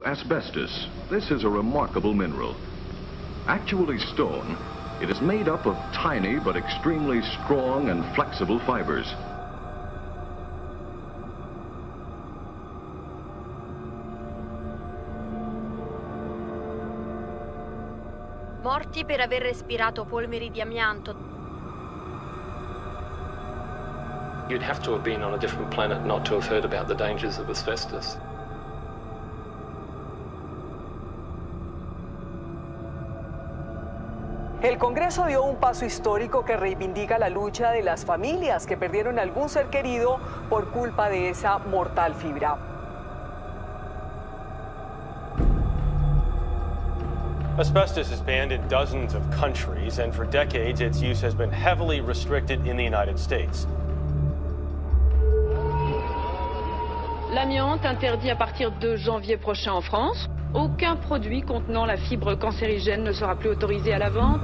Asbestos. This is a remarkable mineral. Actually stone, it is made up of tiny but extremely strong and flexible fibers. Morti per aver respirato polveri di amianto. You'd have to have been on a different planet not to have heard about the dangers of asbestos. El Congreso dio un paso histórico que reivindica la lucha de las familias que perdieron algún ser querido por culpa de esa mortal fibra. Asbestos is banned in dozens of countries, and for decades its use has been heavily restricted in the United States. L'amiante interdit à partir de janvier prochain en France. Aucun produit contenant la fibre cancérigène ne sera plus autorisé à la vente.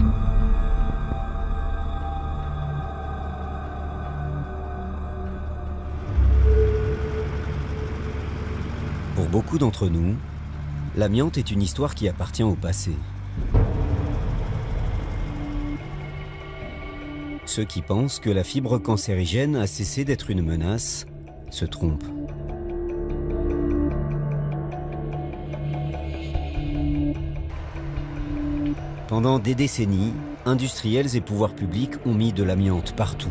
Pour beaucoup d'entre nous, l'amiante est une histoire qui appartient au passé. Ceux qui pensent que la fibre cancérigène a cessé d'être une menace se trompent. Pendant des décennies, industriels et pouvoirs publics ont mis de l'amiante partout.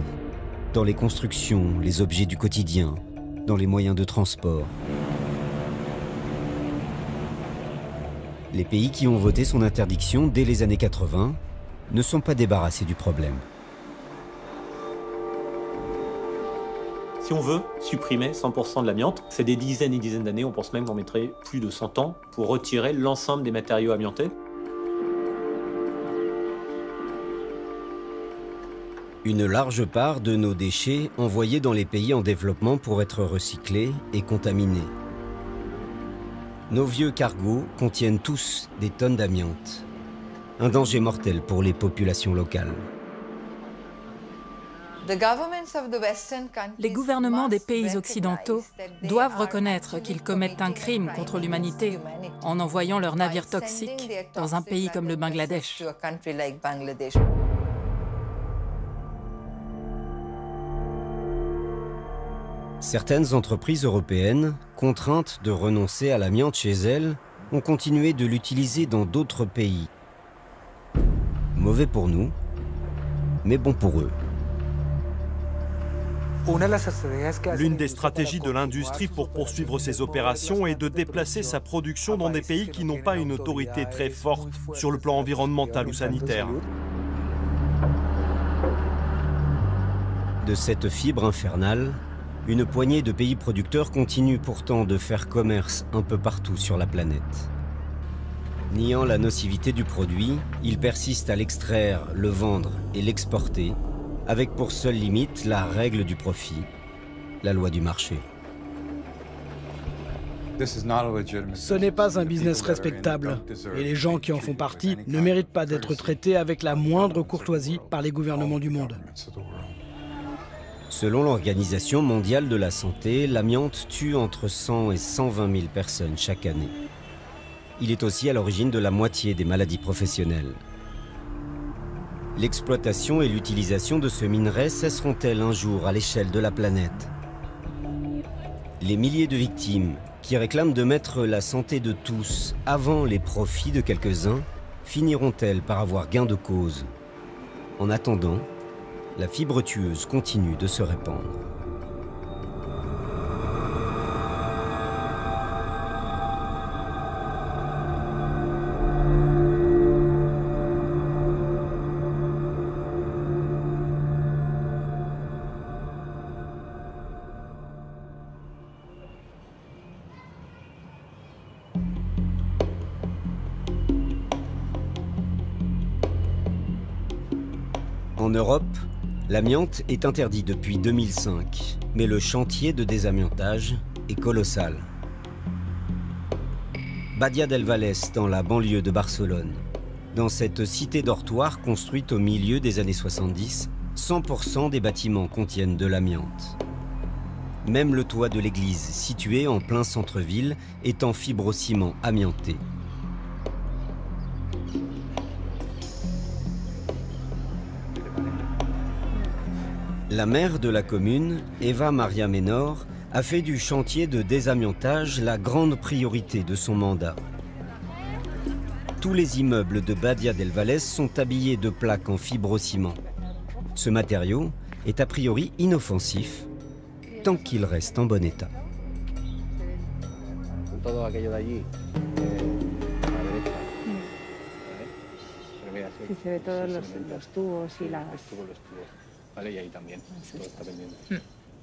Dans les constructions, les objets du quotidien, dans les moyens de transport. Les pays qui ont voté son interdiction dès les années 80 ne sont pas débarrassés du problème. Si on veut supprimer 100% de l'amiante, c'est des dizaines et dizaines d'années, on pense même qu'on mettrait plus de 100 ans pour retirer l'ensemble des matériaux amiantés. Une large part de nos déchets envoyés dans les pays en développement pour être recyclés et contaminés. Nos vieux cargos contiennent tous des tonnes d'amiante. Un danger mortel pour les populations locales. Les gouvernements des pays occidentaux doivent reconnaître qu'ils commettent un crime contre l'humanité en envoyant leurs navires toxiques dans un pays comme le Bangladesh. Certaines entreprises européennes, contraintes de renoncer à l'amiante chez elles, ont continué de l'utiliser dans d'autres pays. Mauvais pour nous, mais bon pour eux. L'une des stratégies de l'industrie pour poursuivre ses opérations est de déplacer sa production dans des pays qui n'ont pas une autorité très forte sur le plan environnemental ou sanitaire. De cette fibre infernale, une poignée de pays producteurs continue pourtant de faire commerce un peu partout sur la planète. Niant la nocivité du produit, ils persistent à l'extraire, le vendre et l'exporter, avec pour seule limite la règle du profit, la loi du marché. Ce n'est pas un business respectable, et les gens qui en font partie ne méritent pas d'être traités avec la moindre courtoisie par les gouvernements du monde. Selon l'Organisation mondiale de la santé, l'amiante tue entre 100 et 120 000 personnes chaque année. Il est aussi à l'origine de la moitié des maladies professionnelles. L'exploitation et l'utilisation de ce minerai cesseront-elles un jour à l'échelle de la planète? Les milliers de victimes qui réclament de mettre la santé de tous avant les profits de quelques-uns finiront-elles par avoir gain de cause? En attendant, la fibre tueuse continue de se répandre. En Europe, l'amiante est interdit depuis 2005, mais le chantier de désamiantage est colossal. Badia del Vallès, dans la banlieue de Barcelone. Dans cette cité dortoir construite au milieu des années 70, 100% des bâtiments contiennent de l'amiante. Même le toit de l'église, situé en plein centre-ville, est en fibrociment amianté. La maire de la commune, Eva Maria Menor, a fait du chantier de désamiantage la grande priorité de son mandat. Tous les immeubles de Badia del Valles sont habillés de plaques en fibrociment. Ce matériau est a priori inoffensif, tant qu'il reste en bon état.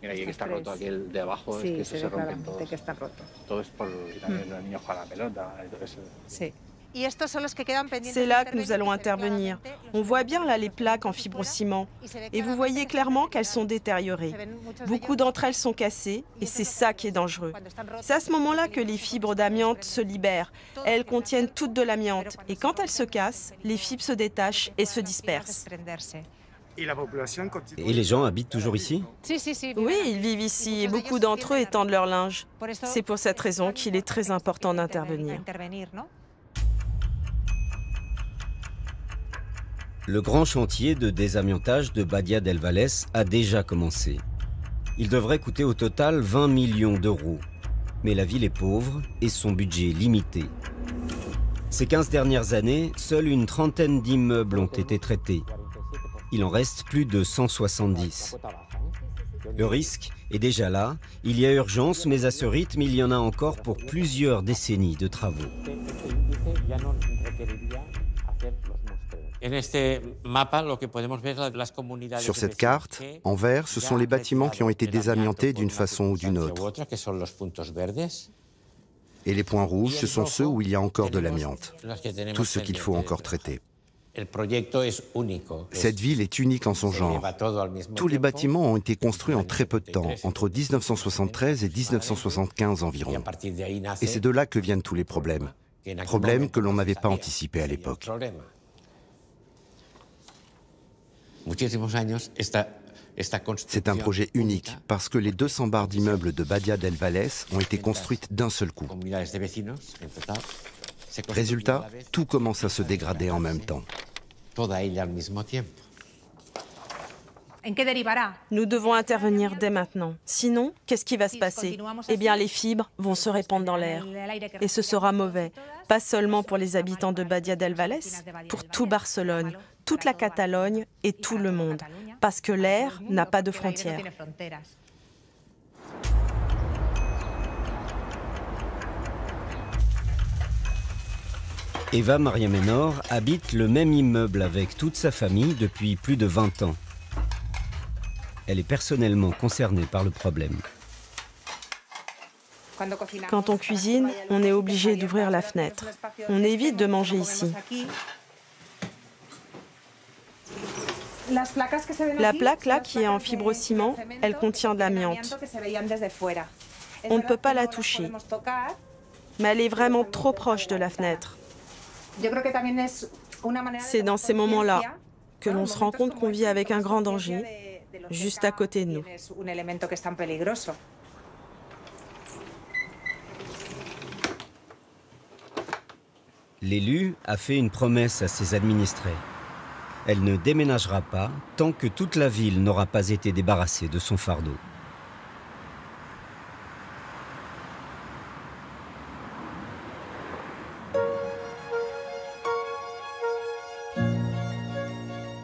Mira, y aquí está roto aquel de abajo, es que se rompen todos. Que está roto. Todo es por también los niños juegan a la pelota. Sí. C'est là que nous allons intervenir. On voit bien là les plaques en fibrociment et vous voyez clairement qu'elles sont détériorées. Beaucoup d'entre elles sont cassées et c'est ça qui est dangereux. C'est à ce moment-là que les fibres d'amiante se libèrent. Elles contiennent toutes de l'amiante et quand elles se cassent, les fibres se détachent et se dispersent. Et les gens habitent toujours ici? Oui, ils vivent ici et beaucoup d'entre eux étendent leur linge. C'est pour cette raison qu'il est très important d'intervenir. Le grand chantier de désamiantage de Badia del Valles a déjà commencé. Il devrait coûter au total 20 millions d'euros. Mais la ville est pauvre et son budget limité. Ces 15 dernières années, seule une trentaine d'immeubles ont été traités. Il en reste plus de 170. Le risque est déjà là. Il y a urgence, mais à ce rythme, il y en a encore pour plusieurs décennies de travaux. Sur cette carte, en vert, ce sont les bâtiments qui ont été désamiantés d'une façon ou d'une autre. Et les points rouges, ce sont ceux où il y a encore de l'amiante. Tout ce qu'il faut encore traiter. Cette ville est unique en son genre. Tous les bâtiments ont été construits en très peu de temps, entre 1973 et 1975 environ. Et c'est de là que viennent tous les problèmes. Problèmes que l'on n'avait pas anticipés à l'époque. C'est un projet unique parce que les 200 barres d'immeubles de Badia del Valles ont été construites d'un seul coup. Résultat, tout commence à se dégrader en même temps. Nous devons intervenir dès maintenant. Sinon, qu'est-ce qui va se passer? Eh bien, les fibres vont se répandre dans l'air. Et ce sera mauvais, pas seulement pour les habitants de Badia del Valles, pour tout Barcelone, toute la Catalogne et tout le monde. Parce que l'air n'a pas de frontières. Eva Maria Menor habite le même immeuble avec toute sa famille depuis plus de 20 ans. Elle est personnellement concernée par le problème. Quand on cuisine, on est obligé d'ouvrir la fenêtre. On évite de manger ici. La plaque là qui est en fibrociment, elle contient de l'amiante. On ne peut pas la toucher, mais elle est vraiment trop proche de la fenêtre. C'est dans ces moments-là que l'on se rend compte qu'on vit avec un grand danger juste à côté de nous. L'élu a fait une promesse à ses administrés. Elle ne déménagera pas tant que toute la ville n'aura pas été débarrassée de son fardeau.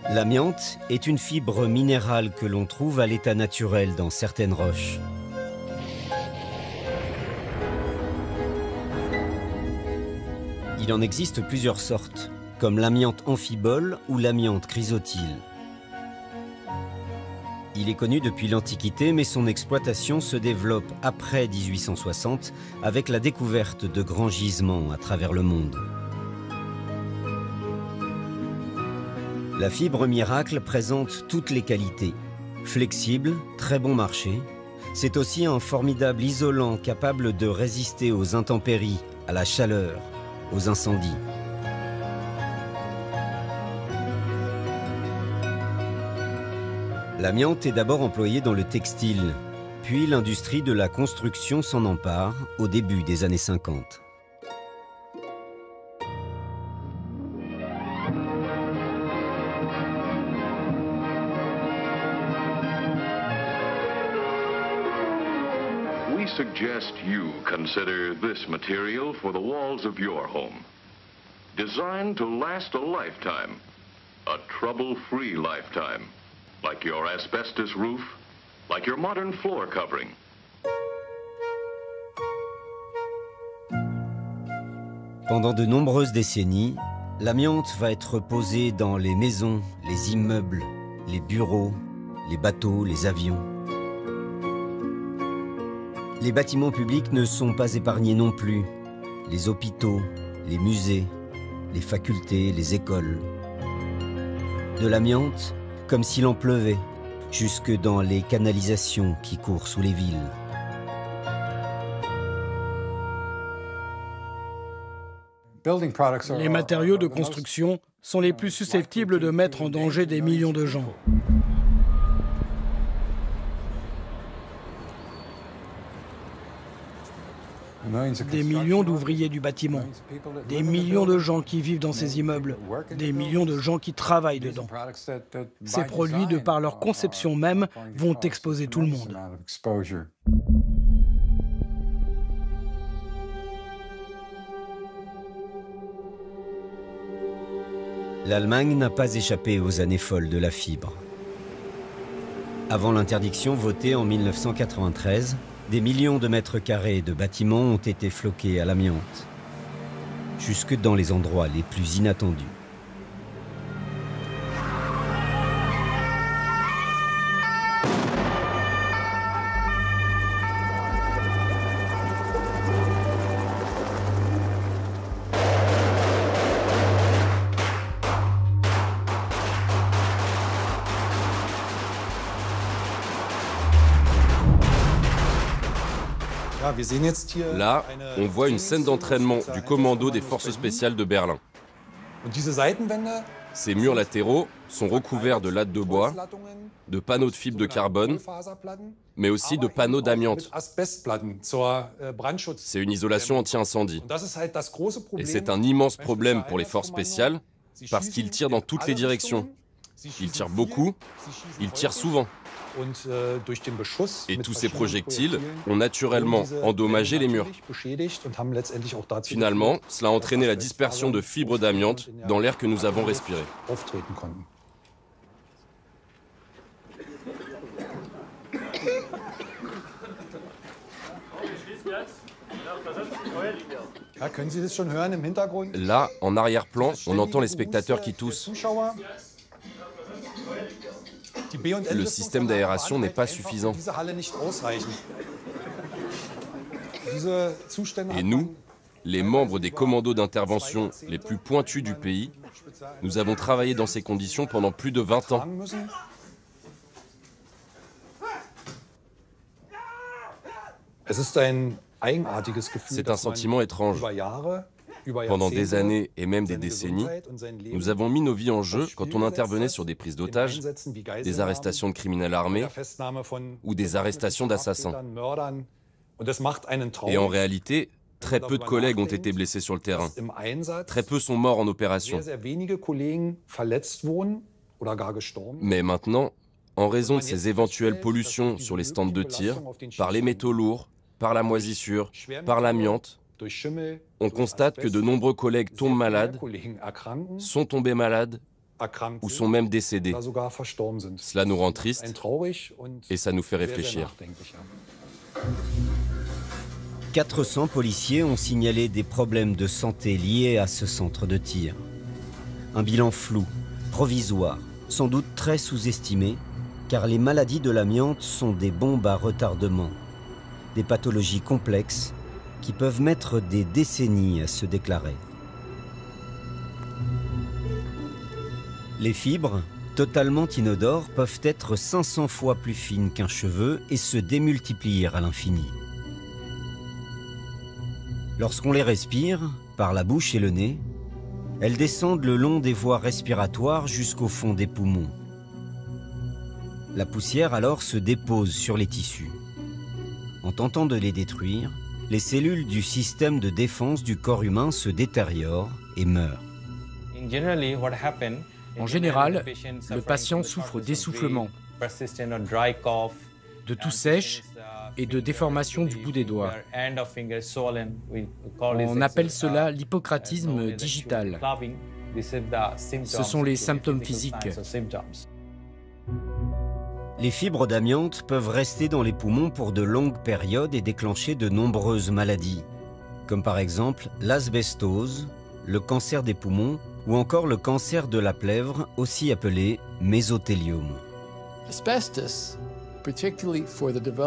L'amiante est une fibre minérale que l'on trouve à l'état naturel dans certaines roches. Il en existe plusieurs sortes, comme l'amiante amphibole ou l'amiante chrysotile. Il est connu depuis l'Antiquité, mais son exploitation se développe après 1860 avec la découverte de grands gisements à travers le monde. La fibre miracle présente toutes les qualités. Flexible, très bon marché. C'est aussi un formidable isolant capable de résister aux intempéries, à la chaleur, aux incendies. L'amiante est d'abord employée dans le textile, Puis l'industrie de la construction s'en empare au début des années 50. We suggest you consider this material for the walls of your home. Designed to last a lifetime, a trouble-free lifetime, like your asbestos roof, like your modern floor covering. Pendant de nombreuses décennies, l'amiante va être posée dans les maisons, les immeubles, les bureaux, les bateaux, les avions. Les bâtiments publics ne sont pas épargnés non plus. Les hôpitaux, les musées, les facultés, les écoles. De l'amiante, comme s'il en pleuvait, jusque dans les canalisations qui courent sous les villes. Les matériaux de construction sont les plus susceptibles de mettre en danger des millions de gens. Des millions d'ouvriers du bâtiment, des millions de gens qui vivent dans ces immeubles, des millions de gens qui travaillent dedans. Ces produits, de par leur conception même, vont exposer tout le monde. L'Allemagne n'a pas échappé aux années folles de la fibre. Avant l'interdiction votée en 1993, des millions de mètres carrés de bâtiments ont été floqués à l'amiante, jusque dans les endroits les plus inattendus. Là, on voit une scène d'entraînement du commando des forces spéciales de Berlin. Ces murs latéraux sont recouverts de lattes de bois, de panneaux de fibre de carbone, mais aussi de panneaux d'amiante. C'est une isolation anti-incendie. Et c'est un immense problème pour les forces spéciales, parce qu'ils tirent dans toutes les directions. Ils tirent beaucoup, ils tirent souvent. Et tous ces projectiles ont naturellement endommagé les murs. Finalement, cela a entraîné la dispersion de fibres d'amiante dans l'air que nous avons respiré. Là, en arrière-plan, on entend les spectateurs qui toussent. Le système d'aération n'est pas suffisant. Et nous, les membres des commandos d'intervention les plus pointus du pays, nous avons travaillé dans ces conditions pendant plus de 20 ans. C'est un sentiment étrange. Pendant des années et même des décennies, nous avons mis nos vies en jeu quand on intervenait sur des prises d'otages, des arrestations de criminels armés ou des arrestations d'assassins. Et en réalité, très peu de collègues ont été blessés sur le terrain. Très peu sont morts en opération. Mais maintenant, en raison de ces éventuelles pollutions sur les stands de tir, par les métaux lourds, par la moisissure, par l'amiante, on constate que de nombreux collègues tombent malades, sont tombés malades ou sont même décédés. Cela nous rend tristes et ça nous fait réfléchir. 400 policiers ont signalé des problèmes de santé liés à ce centre de tir. Un bilan flou, provisoire, sans doute très sous-estimé, car les maladies de l'amiante sont des bombes à retardement, des pathologies complexes qui peuvent mettre des décennies à se déclarer. Les fibres, totalement inodores, peuvent être 500 fois plus fines qu'un cheveu et se démultiplier à l'infini. Lorsqu'on les respire, par la bouche et le nez, elles descendent le long des voies respiratoires jusqu'au fond des poumons. La poussière alors se dépose sur les tissus. En tentant de les détruire, les cellules du système de défense du corps humain se détériorent et meurent. En général, le patient souffre d'essoufflement, de toux sèche et de déformation du bout des doigts. On appelle cela l'hypocratisme digital. Ce sont les symptômes physiques. Les fibres d'amiante peuvent rester dans les poumons pour de longues périodes et déclencher de nombreuses maladies, comme par exemple l'asbestose, le cancer des poumons ou encore le cancer de la plèvre, aussi appelé mésothéliome.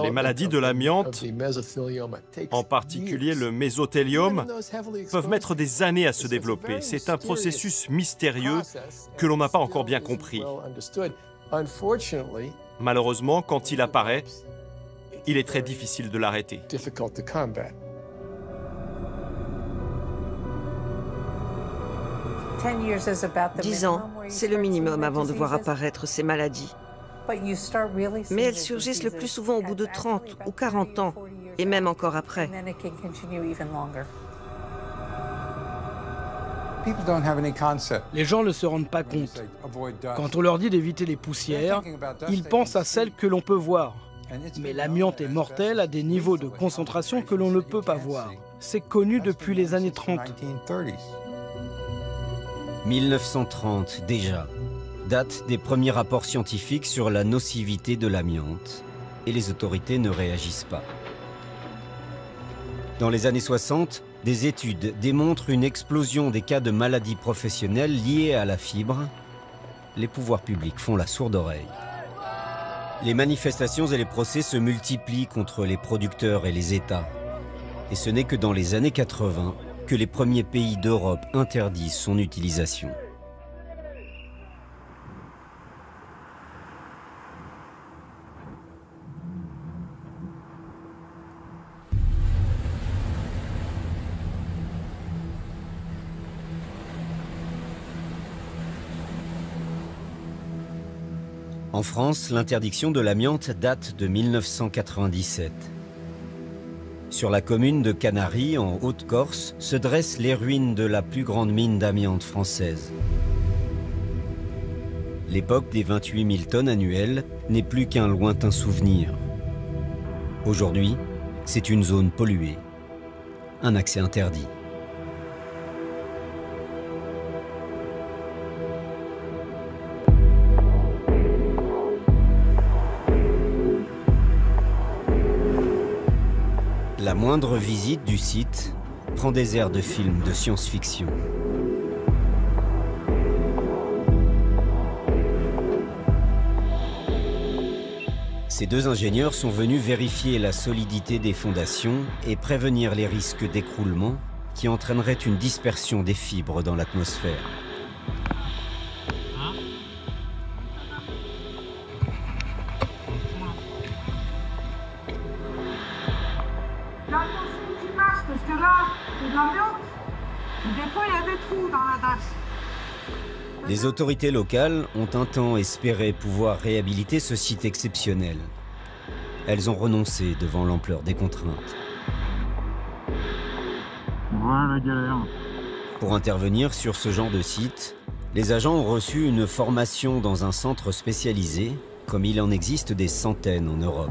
Les maladies de l'amiante, en particulier le mésothéliome, peuvent mettre des années à se développer. C'est un processus mystérieux que l'on n'a pas encore bien compris. Malheureusement, quand il apparaît, il est très difficile de l'arrêter. 10 ans, c'est le minimum avant de voir apparaître ces maladies. Mais elles surgissent le plus souvent au bout de 30 ou 40 ans, et même encore après. Les gens ne se rendent pas compte. Quand on leur dit d'éviter les poussières, ils pensent à celles que l'on peut voir. Mais l'amiante est mortelle à des niveaux de concentration que l'on ne peut pas voir. C'est connu depuis les années 30. 1930 déjà, date des premiers rapports scientifiques sur la nocivité de l'amiante, et les autorités ne réagissent pas. Dans les années 60, des études démontrent une explosion des cas de maladies professionnelles liées à la fibre. Les pouvoirs publics font la sourde oreille. Les manifestations et les procès se multiplient contre les producteurs et les États. Et ce n'est que dans les années 80 que les premiers pays d'Europe interdisent son utilisation. En France, l'interdiction de l'amiante date de 1997. Sur la commune de Canaries, en Haute-Corse, se dressent les ruines de la plus grande mine d'amiante française. L'époque des 28 000 tonnes annuelles n'est plus qu'un lointain souvenir. Aujourd'hui, c'est une zone polluée, un accès interdit. La moindre visite du site prend des airs de film de science-fiction. Ces deux ingénieurs sont venus vérifier la solidité des fondations et prévenir les risques d'écroulement qui entraîneraient une dispersion des fibres dans l'atmosphère. Les autorités locales ont un temps espéré pouvoir réhabiliter ce site exceptionnel. Elles ont renoncé devant l'ampleur des contraintes. Pour intervenir sur ce genre de site, les agents ont reçu une formation dans un centre spécialisé, comme il en existe des centaines en Europe.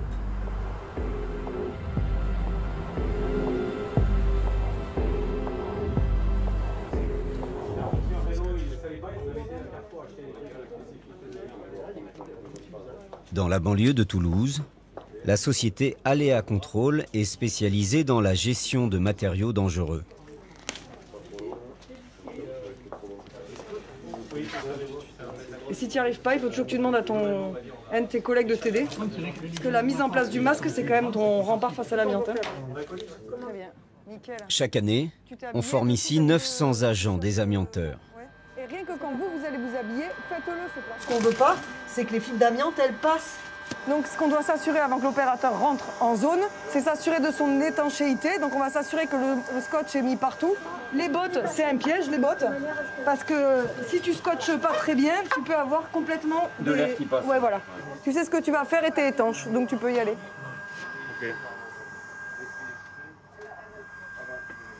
Dans la banlieue de Toulouse, la société Aléa Control est spécialisée dans la gestion de matériaux dangereux. Et si tu n'y arrives pas, il faut toujours que tu demandes à un de tes collègues de t'aider. Parce que la mise en place du masque, c'est quand même ton rempart face à l'amiante. Très bien, nickel. Chaque année, on forme ici 900 agents désamianteurs. Et rien que quand vous allez vous habiller, faites-le ce plat. Ce qu'on ne veut pas, c'est que les fibres d'amiante, elles passent. Donc ce qu'on doit s'assurer avant que l'opérateur rentre en zone, c'est s'assurer de son étanchéité. Donc on va s'assurer que le scotch est mis partout. Les bottes, c'est un piège, les bottes. Parce que si tu scotches pas très bien, tu peux avoir complètement de l'air qui passe. Ouais, voilà. Tu sais ce que tu vas faire et t'es étanche, donc tu peux y aller. Ok.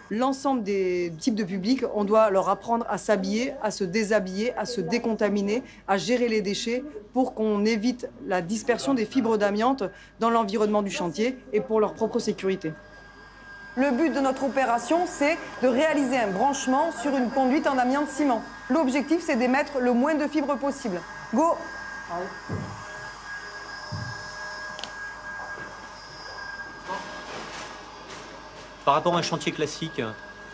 L'ensemble des types de publics, on doit leur apprendre à s'habiller, à se déshabiller, à se décontaminer, à gérer les déchets pour qu'on évite la dispersion des fibres d'amiante dans l'environnement du chantier et pour leur propre sécurité. Le but de notre opération, c'est de réaliser un branchement sur une conduite en amiante ciment. L'objectif, c'est d'émettre le moins de fibres possible. Go! Par rapport à un chantier classique,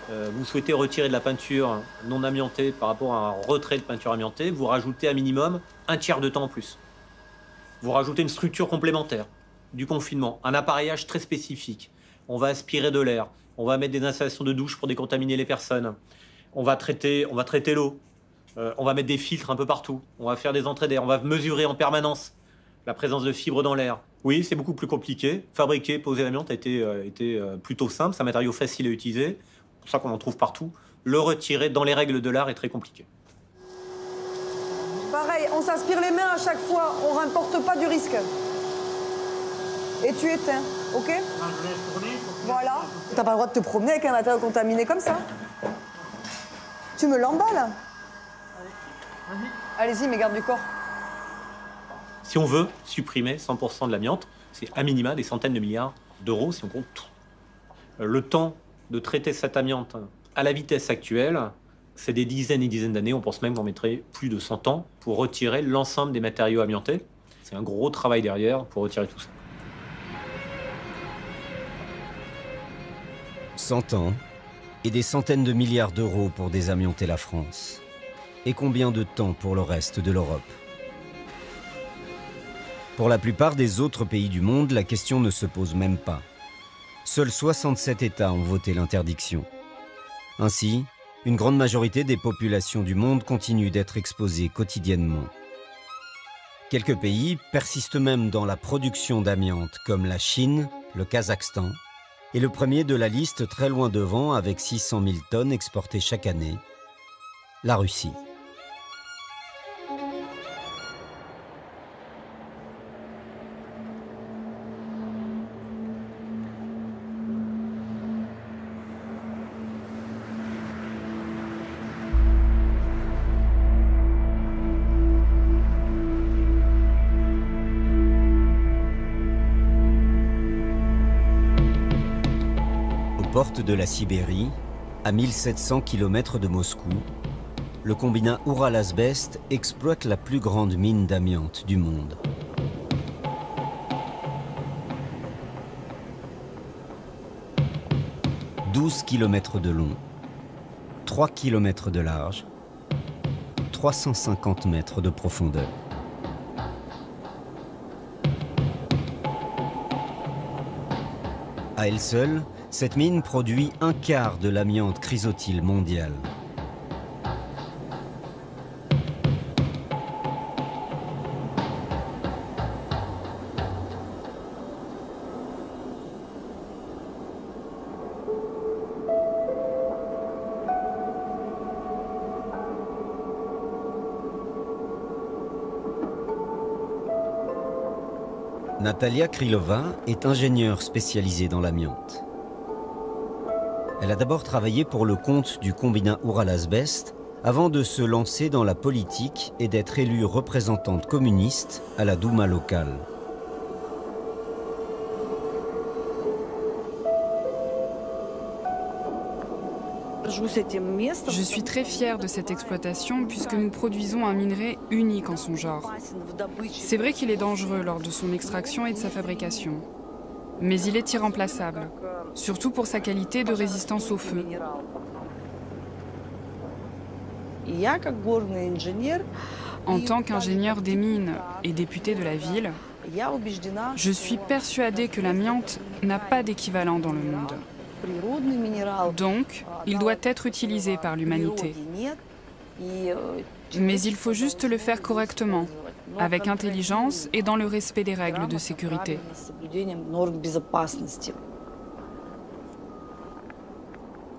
vous souhaitez retirer de la peinture non amiantée par rapport à un retrait de peinture amiantée, vous rajoutez à minimum un tiers de temps en plus. Vous rajoutez une structure complémentaire, du confinement, un appareillage très spécifique. On va aspirer de l'air, on va mettre des installations de douche pour décontaminer les personnes, on va traiter l'eau, on va mettre des filtres un peu partout, on va faire des entrées d'air, on va mesurer en permanence la présence de fibres dans l'air. Oui, c'est beaucoup plus compliqué. Fabriquer, poser l'amiante a été plutôt simple, c'est un matériau facile à utiliser, c'est pour ça qu'on en trouve partout. Le retirer dans les règles de l'art est très compliqué. Pareil, on s'aspire les mains à chaque fois, on ne remporte pas du risque. Et tu éteins, ok? Voilà. T'as pas le droit de te promener avec un matériau contaminé comme ça. Tu me l'emballes? Allez-y, mais garde du corps. Si on veut supprimer 100% de l'amiante, c'est à minima des centaines de milliards d'euros si on compte tout. Le temps de traiter cette amiante à la vitesse actuelle, c'est des dizaines et dizaines d'années. On pense même qu'on mettrait plus de 100 ans pour retirer l'ensemble des matériaux amiantés. C'est un gros travail derrière pour retirer tout ça. 100 ans et des centaines de milliards d'euros pour désamianter la France. Et combien de temps pour le reste de l'Europe? Pour la plupart des autres pays du monde, la question ne se pose même pas. Seuls 67 États ont voté l'interdiction. Ainsi, une grande majorité des populations du monde continuent d'être exposées quotidiennement. Quelques pays persistent même dans la production d'amiante, comme la Chine, le Kazakhstan, et le premier de la liste très loin devant, avec 600 000 tonnes exportées chaque année, la Russie. Porte de la Sibérie, à 1700 km de Moscou, le combinat Ural-Asbest exploite la plus grande mine d'amiante du monde. « 12 km de long, 3 km de large, 350 mètres de profondeur. À elle seule, cette mine produit un quart de l'amiante chrysotile mondiale. Natalia Krylova est ingénieure spécialisée dans l'amiante. Elle a d'abord travaillé pour le compte du combinat Ural-Asbest avant de se lancer dans la politique et d'être élue représentante communiste à la Douma locale. Je suis très fière de cette exploitation puisque nous produisons un minerai unique en son genre. C'est vrai qu'il est dangereux lors de son extraction et de sa fabrication, mais il est irremplaçable, surtout pour sa qualité de résistance au feu. En tant qu'ingénieur des mines et député de la ville, je suis persuadée que l'amiante n'a pas d'équivalent dans le monde. Donc, il doit être utilisé par l'humanité. Mais il faut juste le faire correctement, avec intelligence et dans le respect des règles de sécurité.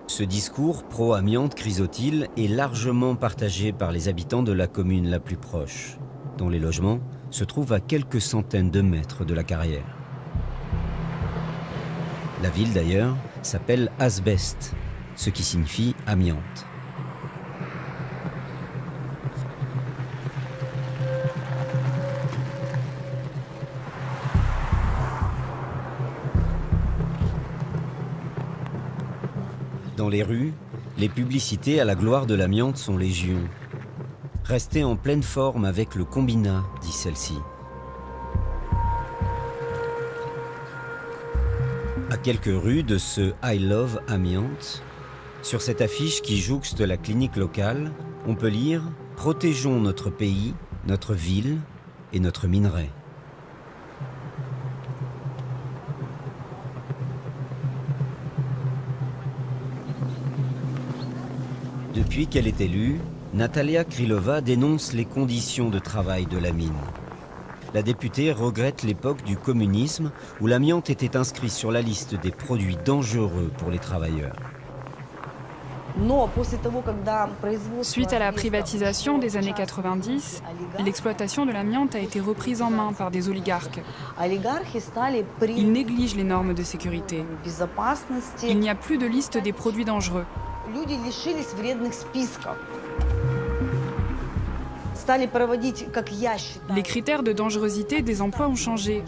Ce discours pro-amiante chrysotile est largement partagé par les habitants de la commune la plus proche, dont les logements se trouvent à quelques centaines de mètres de la carrière. La ville d'ailleurs s'appelle Asbest, ce qui signifie amiante. Dans les rues, les publicités à la gloire de l'amiante sont légion. Restez en pleine forme avec le combinat, dit celle-ci. À quelques rues de ce I Love Amiante, sur cette affiche qui jouxte la clinique locale, on peut lire « Protégeons notre pays, notre ville et notre minerai ». Depuis qu'elle est élue, Natalia Krylova dénonce les conditions de travail de la mine. La députée regrette l'époque du communisme où l'amiante était inscrit sur la liste des produits dangereux pour les travailleurs. Suite à la privatisation des années 90, l'exploitation de l'amiante a été reprise en main par des oligarques. Ils négligent les normes de sécurité. Il n'y a plus de liste des produits dangereux. Les critères de dangerosité des emplois ont changé.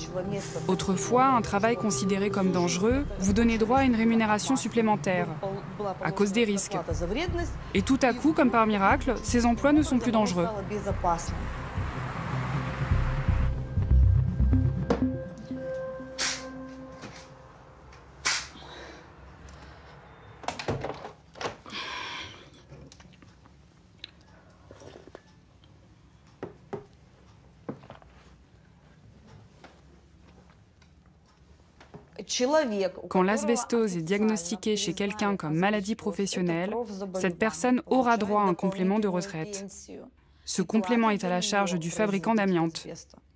Autrefois, un travail considéré comme dangereux vous donnait droit à une rémunération supplémentaire, à cause des risques. Et tout à coup, comme par miracle, ces emplois ne sont plus dangereux. Quand l'asbestose est diagnostiquée chez quelqu'un comme maladie professionnelle, cette personne aura droit à un complément de retraite. Ce complément est à la charge du fabricant d'amiante.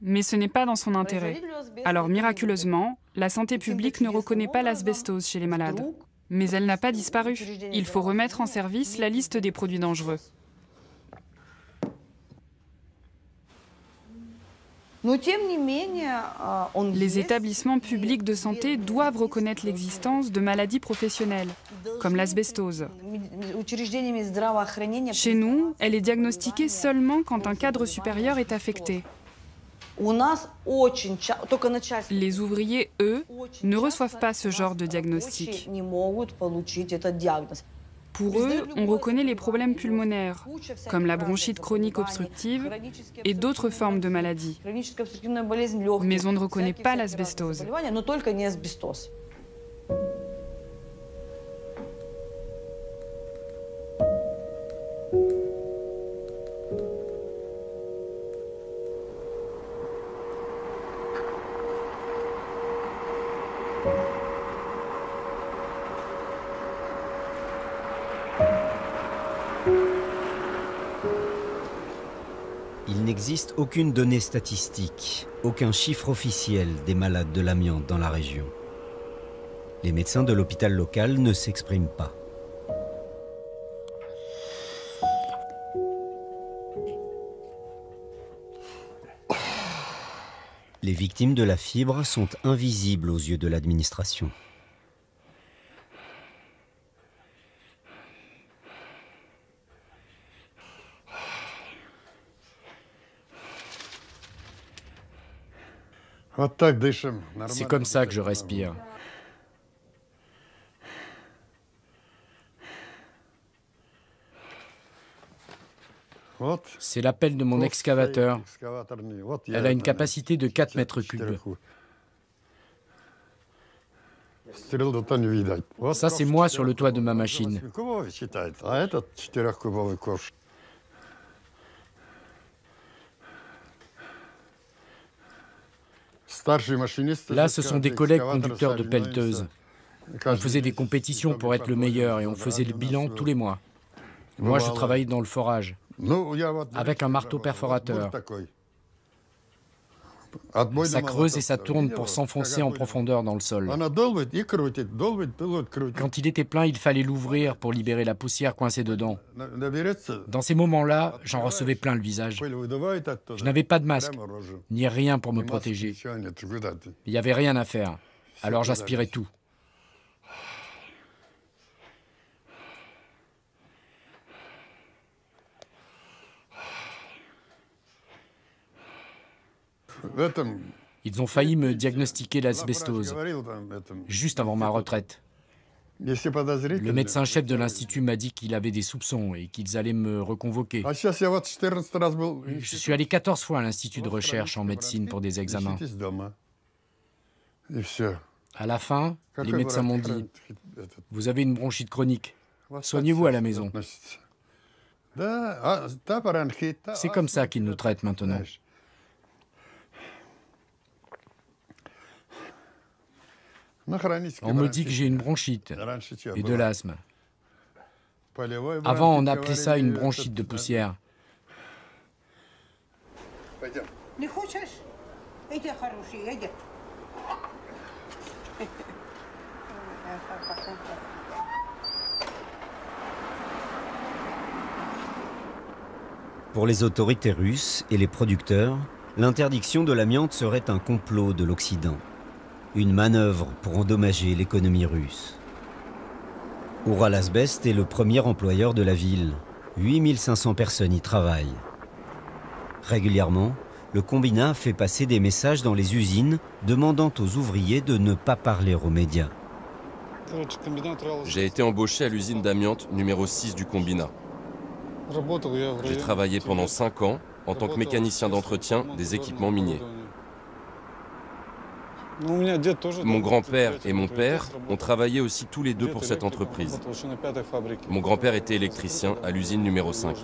Mais ce n'est pas dans son intérêt. Alors miraculeusement, la santé publique ne reconnaît pas l'asbestose chez les malades. Mais elle n'a pas disparu. Il faut remettre en service la liste des produits dangereux. Les établissements publics de santé doivent reconnaître l'existence de maladies professionnelles, comme l'asbestose. Chez nous, elle est diagnostiquée seulement quand un cadre supérieur est affecté. Les ouvriers, eux, ne reçoivent pas ce genre de diagnostic. Pour eux, on reconnaît les problèmes pulmonaires, comme la bronchite chronique obstructive et d'autres formes de maladies. Mais on ne reconnaît pas l'asbestose. Il n'existe aucune donnée statistique, aucun chiffre officiel des malades de l'amiante dans la région. Les médecins de l'hôpital local ne s'expriment pas. Les victimes de la fibre sont invisibles aux yeux de l'administration. C'est comme ça que je respire. C'est la pelle de mon excavateur. Elle a une capacité de 4 mètres cubes. Ça, c'est moi sur le toit de ma machine. Là, ce sont des collègues conducteurs de pelleteuses. On faisait des compétitions pour être le meilleur et on faisait le bilan tous les mois. Moi, je travaillais dans le forage, avec un marteau perforateur. Ça creuse et ça tourne pour s'enfoncer en profondeur dans le sol. Quand il était plein, il fallait l'ouvrir pour libérer la poussière coincée dedans. Dans ces moments-là, j'en recevais plein le visage. Je n'avais pas de masque, ni rien pour me protéger. Il n'y avait rien à faire, alors j'aspirais tout. Ils ont failli me diagnostiquer l'asbestose, juste avant ma retraite. Le médecin-chef de l'Institut m'a dit qu'il avait des soupçons et qu'ils allaient me reconvoquer. Je suis allé 14 fois à l'Institut de recherche en médecine pour des examens. À la fin, les médecins m'ont dit « Vous avez une bronchite chronique, soignez-vous à la maison ». C'est comme ça qu'ils nous traitent maintenant. On me dit que j'ai une bronchite et de l'asthme. Avant, on appelait ça une bronchite de poussière. Pour les autorités russes et les producteurs, l'interdiction de l'amiante serait un complot de l'Occident. Une manœuvre pour endommager l'économie russe. Uralazbest est le premier employeur de la ville. 8500 personnes y travaillent. Régulièrement, le combinat fait passer des messages dans les usines demandant aux ouvriers de ne pas parler aux médias. J'ai été embauché à l'usine d'amiante numéro 6 du combinat. J'ai travaillé pendant 5 ans en tant que mécanicien d'entretien des équipements miniers. Mon grand-père et mon père ont travaillé aussi tous les deux pour cette entreprise. Mon grand-père était électricien à l'usine numéro 5.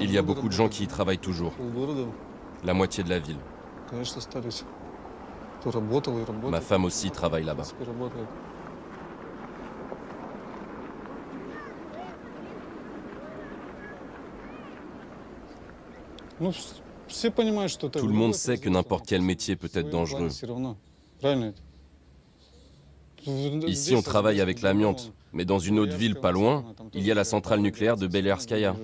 Il y a beaucoup de gens qui y travaillent toujours. La moitié de la ville. Ma femme aussi travaille là-bas. Tout le monde sait que n'importe quel métier peut être dangereux. Ici, on travaille avec l'amiante, mais dans une autre ville pas loin, il y a la centrale nucléaire de Belerskaya.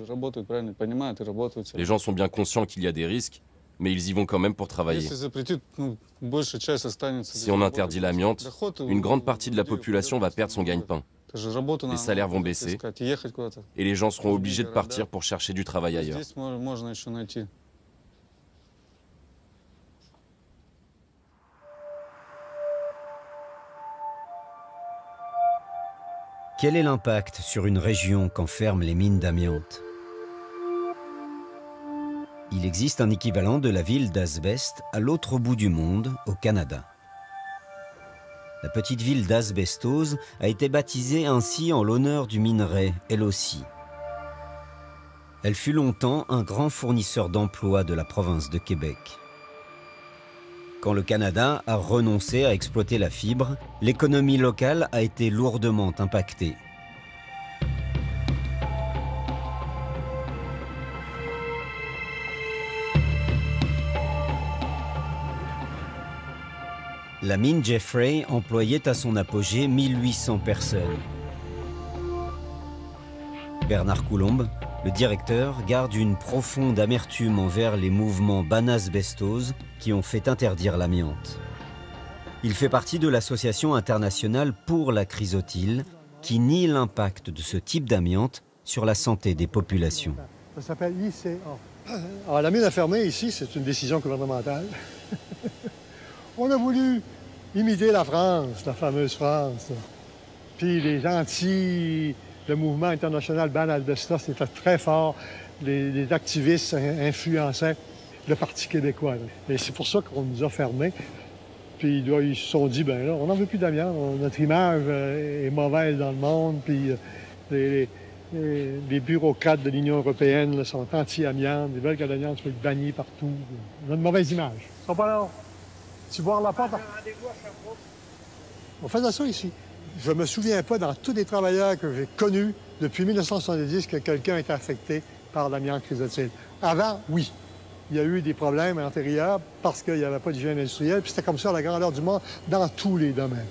Les gens sont bien conscients qu'il y a des risques, mais ils y vont quand même pour travailler. Si on interdit l'amiante, une grande partie de la population va perdre son gagne-pain. Les salaires vont baisser et les gens seront obligés de partir pour chercher du travail ailleurs. Quel est l'impact sur une région qu'enferment les mines d'amiante? Il existe un équivalent de la ville d'Asbest à l'autre bout du monde, au Canada. La petite ville d'Asbestose a été baptisée ainsi en l'honneur du minerai, elle aussi. Elle fut longtemps un grand fournisseur d'emplois de la province de Québec. Quand le Canada a renoncé à exploiter la fibre, l'économie locale a été lourdement impactée. La mine Jeffrey employait à son apogée 1800 personnes. Bernard Coulombe, le directeur, garde une profonde amertume envers les mouvements Banasbestose qui ont fait interdire l'amiante. Il fait partie de l'association internationale pour la chrysotile qui nie l'impact de ce type d'amiante sur la santé des populations. Ça s'appelle ICA. Alors, la mine a fermé ici, c'est une décision gouvernementale. On a voulu imiter la France, la fameuse France. Puis les gentils, le mouvement international Banasbestos était très fort. Les activistes influençaient le Parti québécois. Et c'est pour ça qu'on nous a fermés. Puis ils se sont dit, ben là, on n'en veut plus d'amiante. Notre image est mauvaise dans le monde. Puis les bureaucrates de l'Union européenne là, sont anti-amiante. Ils veulent que l'amiante soit bannie partout. On a une mauvaise image. Ils sont pas là. Tu vois la porte? On faisait ça ici. Je ne me souviens pas, dans tous les travailleurs que j'ai connus depuis 1970, que quelqu'un était affecté par l'amiante chrysotile. Avant, oui. Il y a eu des problèmes antérieurs parce qu'il n'y avait pas d'hygiène industrielle, puis c'était comme ça à la grandeur du monde dans tous les domaines.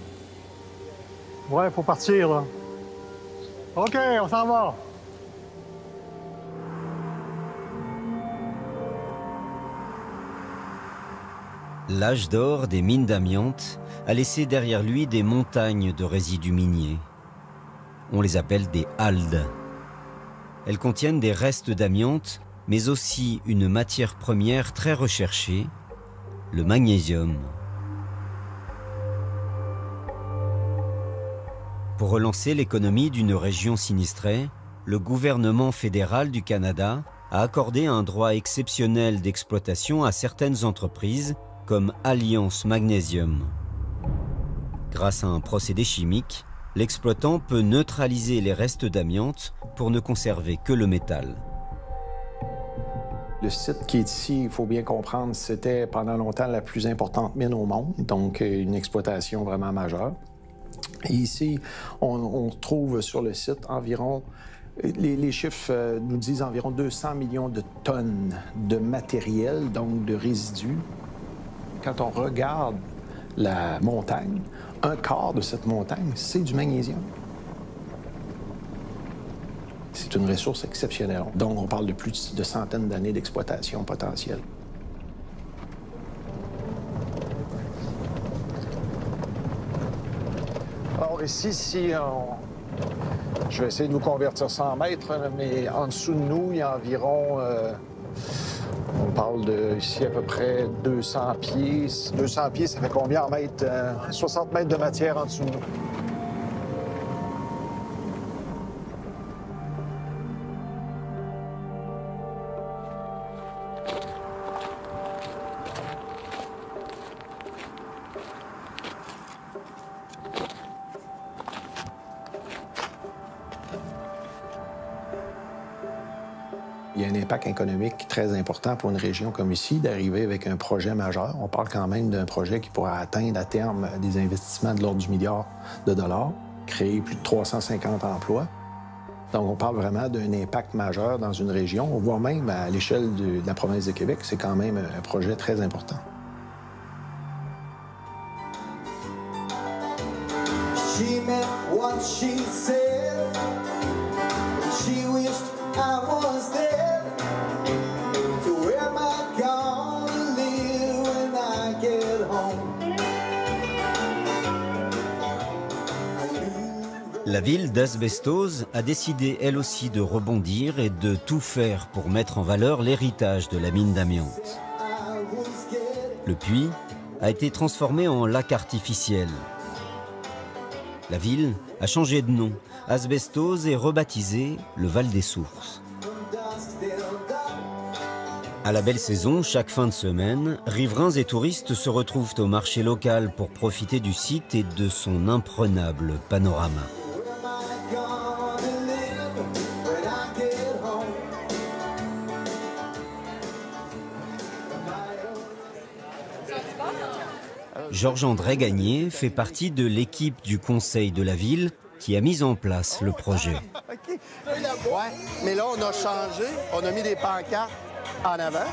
Ouais, il faut partir, là. OK, on s'en va. L'âge d'or des mines d'amiante a laissé derrière lui des montagnes de résidus miniers. On les appelle des haldes. Elles contiennent des restes d'amiante, mais aussi une matière première très recherchée, le magnésium. Pour relancer l'économie d'une région sinistrée, le gouvernement fédéral du Canada a accordé un droit exceptionnel d'exploitation à certaines entreprises comme Alliance Magnésium. Grâce à un procédé chimique, l'exploitant peut neutraliser les restes d'amiante pour ne conserver que le métal. Le site qui est ici, il faut bien comprendre, c'était pendant longtemps la plus importante mine au monde, donc une exploitation vraiment majeure. Et ici, on trouve sur le site environ, les chiffres nous disent environ 200 millions de tonnes de matériel, donc de résidus. Quand on regarde la montagne, un quart de cette montagne, c'est du magnésium. C'est une ressource exceptionnelle. Donc, on parle de plus de centaines d'années d'exploitation potentielle. Alors ici, je vais essayer de vous convertir 100 mètres, mais en dessous de nous, il y a environ, on parle de ici à peu près 200 pieds. 200 pieds, ça fait combien en mètres? 60 mètres de matière en dessous de nous. Il y a un impact économique très important pour une région comme ici d'arriver avec un projet majeur. On parle quand même d'un projet qui pourra atteindre à terme des investissements de l'ordre du milliard de dollars, créer plus de 350 emplois. Donc, on parle vraiment d'un impact majeur dans une région. On voit même à l'échelle de la province de Québec, c'est quand même un projet très important. She meant what she said. She wished I was there. La ville d'Asbestos a décidé elle aussi de rebondir et de tout faire pour mettre en valeur l'héritage de la mine d'amiante. Le puits a été transformé en lac artificiel. La ville a changé de nom. Asbestos est rebaptisé le Val des Sources. À la belle saison, chaque fin de semaine, riverains et touristes se retrouvent au marché local pour profiter du site et de son imprenable panorama. Georges-André Gagné fait partie de l'équipe du conseil de la ville qui a mis en place le projet. OK. Ouais, mais là, on a changé. On a mis des pancartes en avant.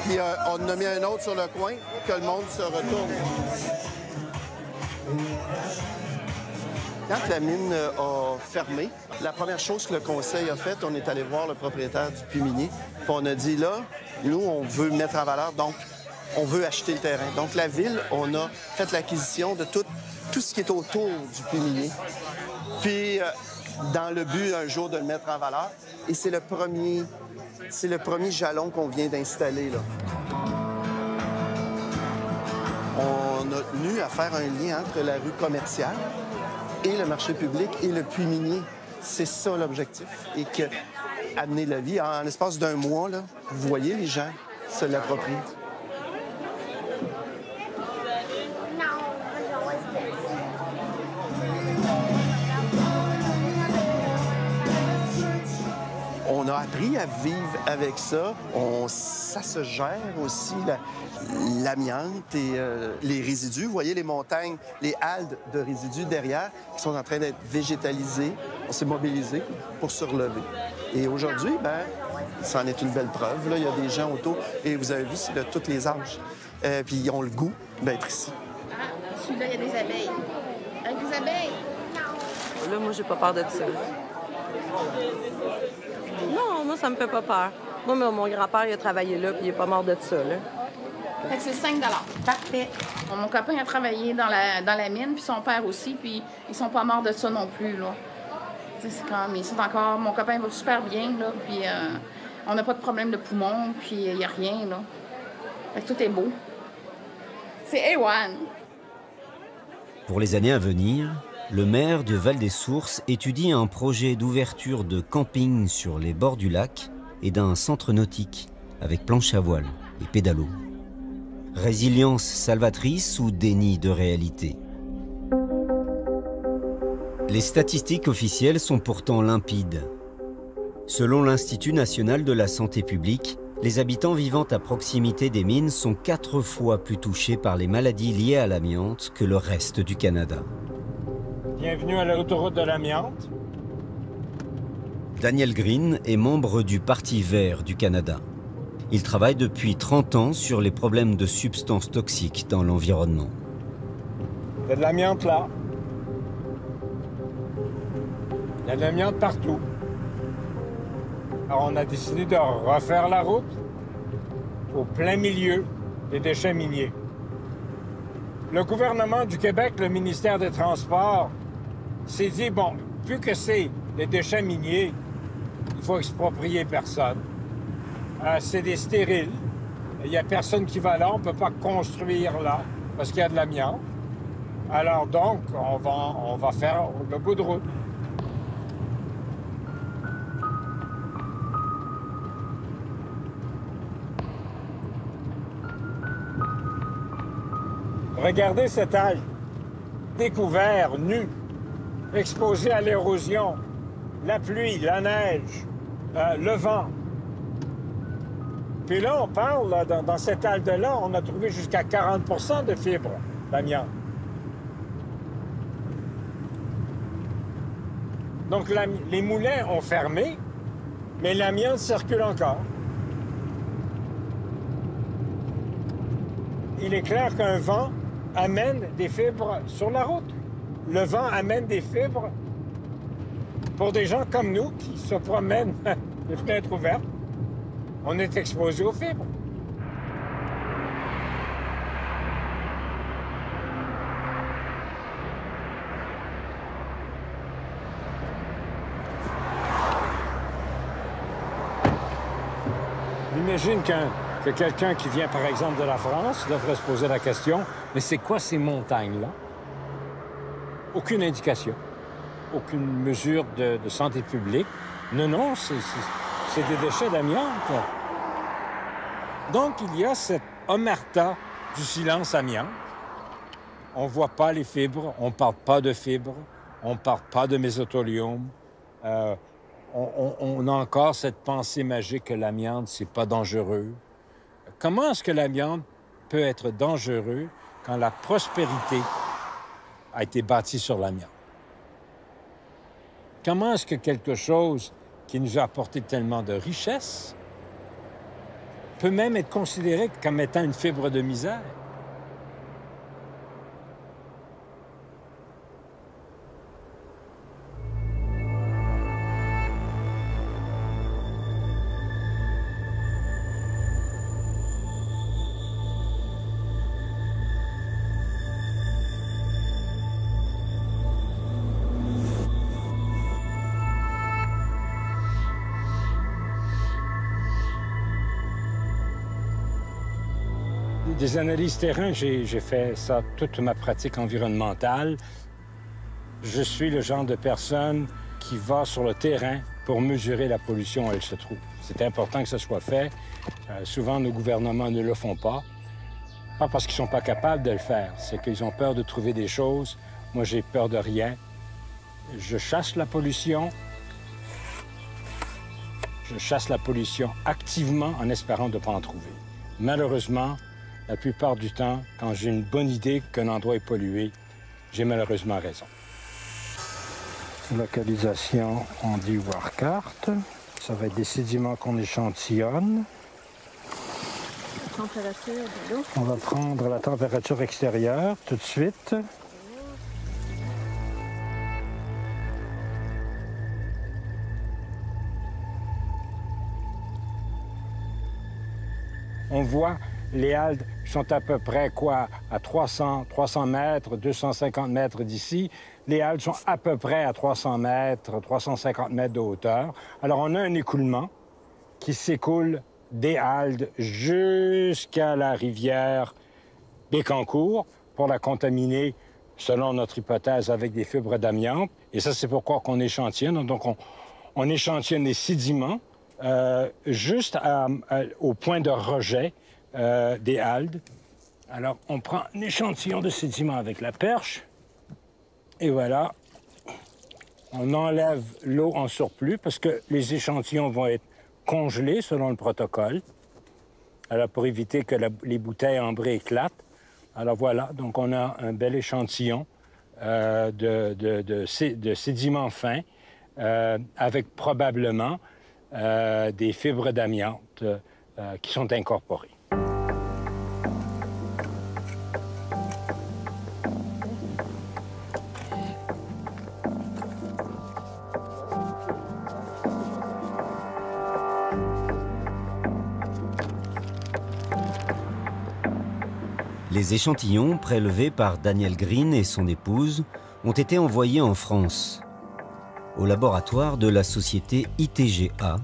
Puis on en a mis un autre sur le coin que le monde se retourne. Quand la mine a fermé, la première chose que le conseil a faite, on est allé voir le propriétaire du puits minier. Puis on a dit, là, nous, on veut mettre en valeur, donc on veut acheter le terrain. Donc la ville, on a fait l'acquisition de tout ce qui est autour du puits minier. Puis dans le but, un jour, de le mettre en valeur. Et c'est le premier jalon qu'on vient d'installer, là. On a tenu à faire un lien entre la rue commerciale et le marché public et le puits minier. C'est ça l'objectif. Et que amener la vie, en l'espace d'un mois, là, vous voyez, les gens se l'approprient. On a appris à vivre avec ça. Ça se gère aussi, l'amiante et les résidus. Vous voyez les montagnes, les haldes de résidus derrière qui sont en train d'être végétalisées. On s'est mobilisé pour se relever. Et aujourd'hui, ça en est une belle preuve. Là, il y a des gens autour. Et vous avez vu, c'est de tous les âges. Puis ils ont le goût d'être ici. Ah, celui-là, il y a des abeilles. Avec des abeilles? Là, moi, j'ai pas peur de ça. Non, moi, ça me fait pas peur. Moi, mon grand-père, il a travaillé là, puis il est pas mort de ça, là. Fait que c'est 5 $. Parfait. Mon copain a travaillé dans la mine, puis son père aussi, puis ils sont pas morts de ça non plus, là. C'est comme, ils sont encore, mon copain va super bien, là, puis on n'a pas de problème de poumon, puis il n'y a rien, là. Fait que tout est beau. C'est A1. Pour les années à venir, le maire de Val-des-Sources étudie un projet d'ouverture de camping sur les bords du lac et d'un centre nautique avec planche à voile et pédalo. Résilience salvatrice ou déni de réalité? Les statistiques officielles sont pourtant limpides. Selon l'Institut national de la santé publique, les habitants vivant à proximité des mines sont 4 fois plus touchés par les maladies liées à l'amiante que le reste du Canada. Bienvenue à l'autoroute de l'amiante. Daniel Green est membre du Parti vert du Canada. Il travaille depuis 30 ans sur les problèmes de substances toxiques dans l'environnement. Il y a de l'amiante là. Il y a de l'amiante partout. Alors on a décidé de refaire la route au plein milieu des déchets miniers. Le gouvernement du Québec, le ministère des Transports, s'est dit, bon, vu que c'est des déchets miniers, il faut exproprier personne. C'est des stériles. Il n'y a personne qui va là, on ne peut pas construire là parce qu'il y a de l'amiante. Alors donc, on va faire le bout de route. Regardez cet algue, découvert, nu, exposé à l'érosion, la pluie, la neige, le vent. Puis là, on parle, là, dans cette algue-là, on a trouvé jusqu'à 40% de fibres d'amiante. Donc les moulins ont fermé, mais l'amiante circule encore. Il est clair qu'un vent amène des fibres sur la route. Le vent amène des fibres pour des gens comme nous qui se promènent les fenêtres ouvertes. On est exposé aux fibres. J'imagine que quelqu'un qui vient, par exemple, de la France devrait se poser la question, mais c'est quoi ces montagnes-là? Aucune indication, aucune mesure de santé publique. Non, c'est des déchets d'amiante. Donc, il y a cette omerta du silence amiante. On ne voit pas les fibres, on ne parle pas de fibres, on ne parle pas de mésothélium. On a encore cette pensée magique que l'amiante, c'est pas dangereux. Comment est-ce que l'amiante peut être dangereux quand la prospérité a été bâtie sur l'amiante? Comment est-ce que quelque chose qui nous a apporté tellement de richesse peut même être considéré comme étant une fibre de misère? Des analyses terrain, j'ai fait ça toute ma pratique environnementale. Je suis le genre de personne qui va sur le terrain pour mesurer la pollution où elle se trouve. C'est important que ça soit fait. Souvent, nos gouvernements ne le font pas. Pas parce qu'ils ne sont pas capables de le faire, c'est qu'ils ont peur de trouver des choses. Moi, j'ai peur de rien. Je chasse la pollution. Je chasse la pollution activement en espérant de ne pas en trouver. Malheureusement, la plupart du temps, quand j'ai une bonne idée qu'un endroit est pollué, j'ai malheureusement raison. Localisation, on dit voir carte. Ça va être des sédiments qu'on échantillonne. Température de l'eau. On va prendre la température extérieure tout de suite. On voit Les haldes sont à peu près, quoi, à 300 mètres, 250 mètres d'ici. Les haldes sont à peu près à 300 mètres, 350 mètres de hauteur. Alors, on a un écoulement qui s'écoule des haldes jusqu'à la rivière Bécancour pour la contaminer, selon notre hypothèse, avec des fibres d'amiante. Et ça, c'est pourquoi qu'on échantillonne. Donc, on échantillonne les sédiments juste au point de rejet des haldes. Alors, on prend un échantillon de sédiments avec la perche. Et voilà, on enlève l'eau en surplus parce que les échantillons vont être congelés selon le protocole. Alors, pour éviter que les bouteilles ambrées éclatent. Alors voilà, donc on a un bel échantillon de sédiments fins avec probablement des fibres d'amiante qui sont incorporées. Les échantillons prélevés par Daniel Green et son épouse ont été envoyés en France, au laboratoire de la société ITGA,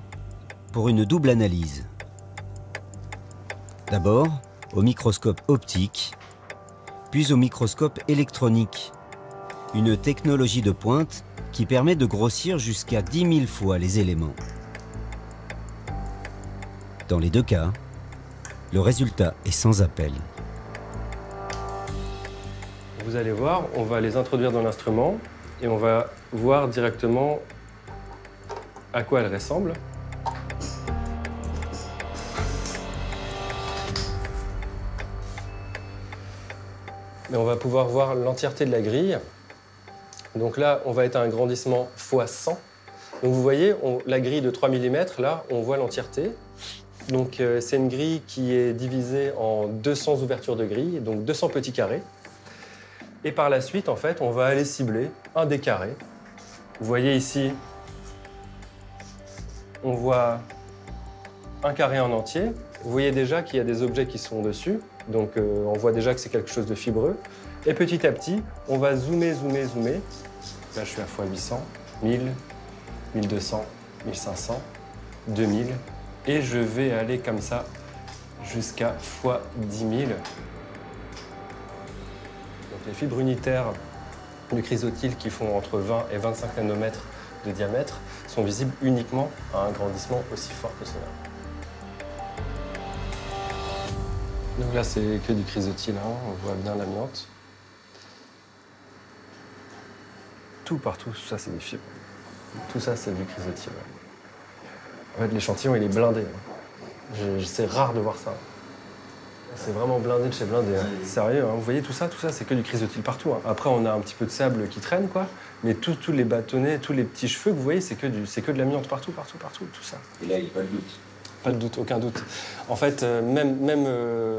pour une double analyse. D'abord au microscope optique, puis au microscope électronique, une technologie de pointe qui permet de grossir jusqu'à 10 000 fois les éléments. Dans les deux cas, le résultat est sans appel. Vous allez voir, on va les introduire dans l'instrument et on va voir directement à quoi elles ressemblent. Et on va pouvoir voir l'entièreté de la grille. Donc là, on va être à un grandissement x100. Donc vous voyez, la grille de 3 mm, là, on voit l'entièreté. Donc c'est une grille qui est divisée en 200 ouvertures de grille, donc 200 petits carrés. Et par la suite, en fait, on va aller cibler un des carrés. Vous voyez ici, on voit un carré en entier. Vous voyez déjà qu'il y a des objets qui sont dessus. Donc on voit déjà que c'est quelque chose de fibreux. Et petit à petit, on va zoomer, zoomer, zoomer. Là, je suis à x800, 1000, 1200, 1500, 2000. Et je vais aller comme ça jusqu'à x10 000. Donc les fibres unitaires du chrysotile qui font entre 20 et 25 nanomètres de diamètre sont visibles uniquement à un grandissement aussi fort que cela. Donc là, c'est que du chrysotile, hein. On voit bien l'amiante. Tout partout, tout ça, c'est des fibres. Tout ça, c'est du chrysotile. En fait, l'échantillon, il est blindé. C'est rare de voir ça. C'est vraiment blindé de chez blindé. Hein. Sérieux, hein. Vous voyez tout ça, c'est que du chrysotile partout. Hein. Après, on a un petit peu de sable qui traîne, quoi. Mais tous les bâtonnets, tous les petits cheveux que vous voyez, c'est que de l'amiante partout, partout, partout, tout ça. Et là, il n'y a pas de doute. Pas de doute, aucun doute. En fait, même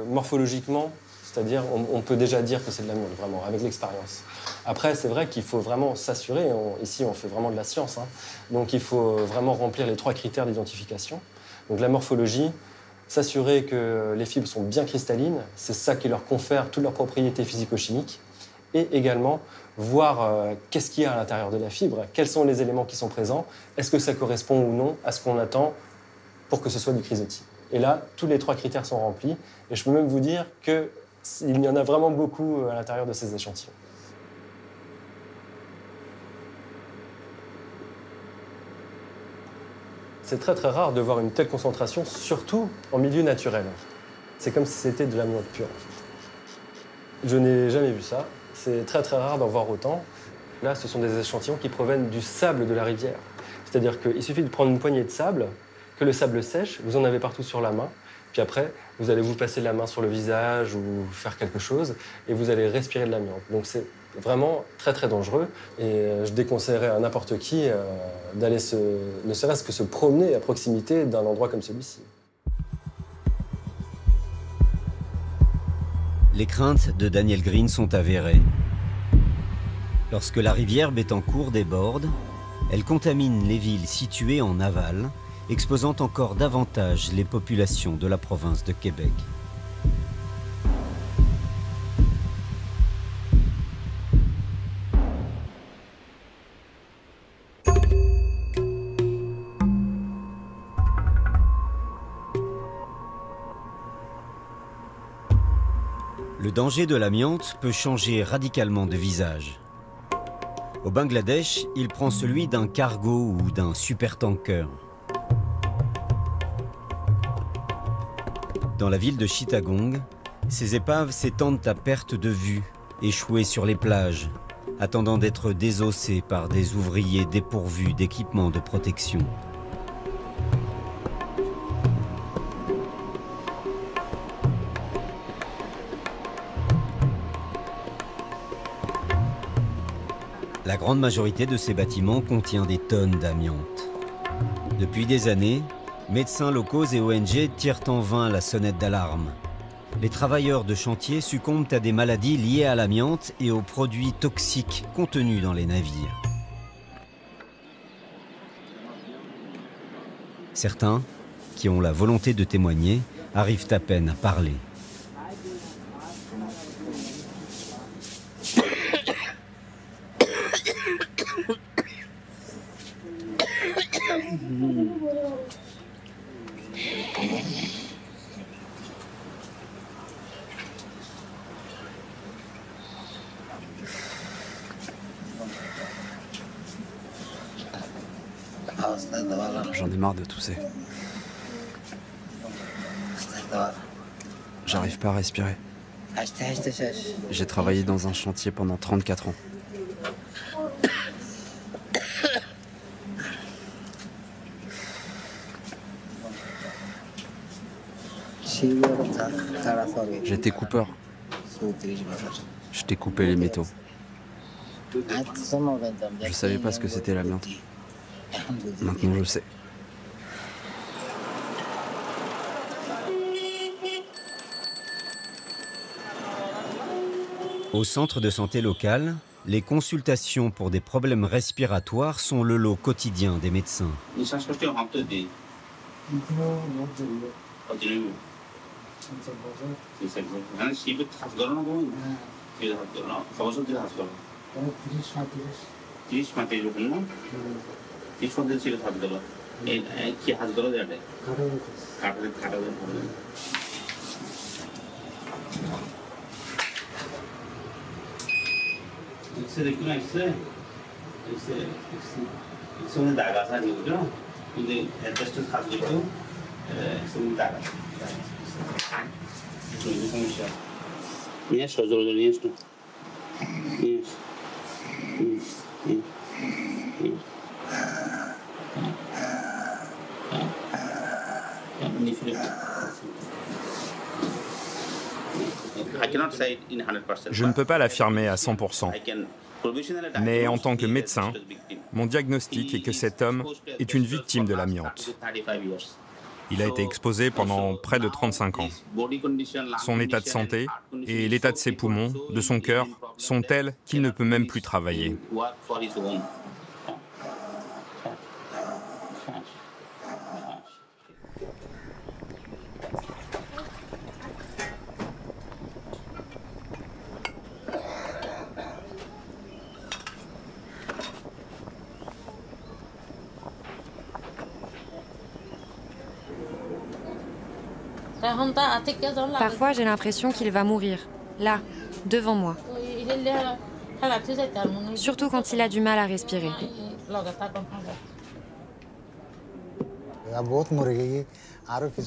morphologiquement, c'est-à-dire, on peut déjà dire que c'est de l'amiante, vraiment, avec l'expérience. Après, c'est vrai qu'il faut vraiment s'assurer, ici on fait vraiment de la science, hein. Donc il faut vraiment remplir les 3 critères d'identification. Donc la morphologie, s'assurer que les fibres sont bien cristallines, c'est ça qui leur confère toutes leurs propriétés physico-chimiques, et également voir qu'est-ce qu'il y a à l'intérieur de la fibre, quels sont les éléments qui sont présents, est-ce que ça correspond ou non à ce qu'on attend pour que ce soit du chrysotile. Et là, tous les 3 critères sont remplis, et je peux même vous dire qu'il y en a vraiment beaucoup à l'intérieur de ces échantillons. C'est très très rare de voir une telle concentration, surtout en milieu naturel. C'est comme si c'était de l'amiante pure. Je n'ai jamais vu ça. C'est très très rare d'en voir autant. Là, ce sont des échantillons qui proviennent du sable de la rivière. C'est-à-dire qu'il suffit de prendre une poignée de sable, que le sable sèche, vous en avez partout sur la main, puis après, vous allez vous passer la main sur le visage ou faire quelque chose, et vous allez respirer de l'amiante. Donc c'est vraiment très très dangereux, et je déconseillerais à n'importe qui d'aller ne serait-ce que se promener à proximité d'un endroit comme celui-ci. Les craintes de Daniel Green sont avérées. Lorsque la rivière Bécancour déborde, elle contamine les villes situées en aval, exposant encore davantage les populations de la province de Québec. Le danger de l'amiante peut changer radicalement de visage. Au Bangladesh, il prend celui d'un cargo ou d'un supertanker. Dans la ville de Chittagong, ces épaves s'étendent à perte de vue, échouées sur les plages, attendant d'être désossées par des ouvriers dépourvus d'équipements de protection. La grande majorité de ces bâtiments contient des tonnes d'amiante. Depuis des années, médecins locaux et ONG tirent en vain la sonnette d'alarme. Les travailleurs de chantier succombent à des maladies liées à l'amiante et aux produits toxiques contenus dans les navires. Certains, qui ont la volonté de témoigner, arrivent à peine à parler. J'en ai marre de tousser. J'arrive pas à respirer. J'ai travaillé dans un chantier pendant 34 ans. J'étais coupeur. Je t'ai coupé les métaux. Je savais pas ce que c'était l'amiante. Maintenant, je sais. Au centre de santé local, les consultations pour des problèmes respiratoires sont le lot quotidien des médecins. Je ne peux pas l'affirmer à 100%, mais en tant que médecin, mon diagnostic est que cet homme est une victime de l'amiante. Il a été exposé pendant près de 35 ans. Son état de santé et l'état de ses poumons, de son cœur, sont tels qu'il ne peut même plus travailler. Parfois, j'ai l'impression qu'il va mourir, là, devant moi. Surtout quand il a du mal à respirer.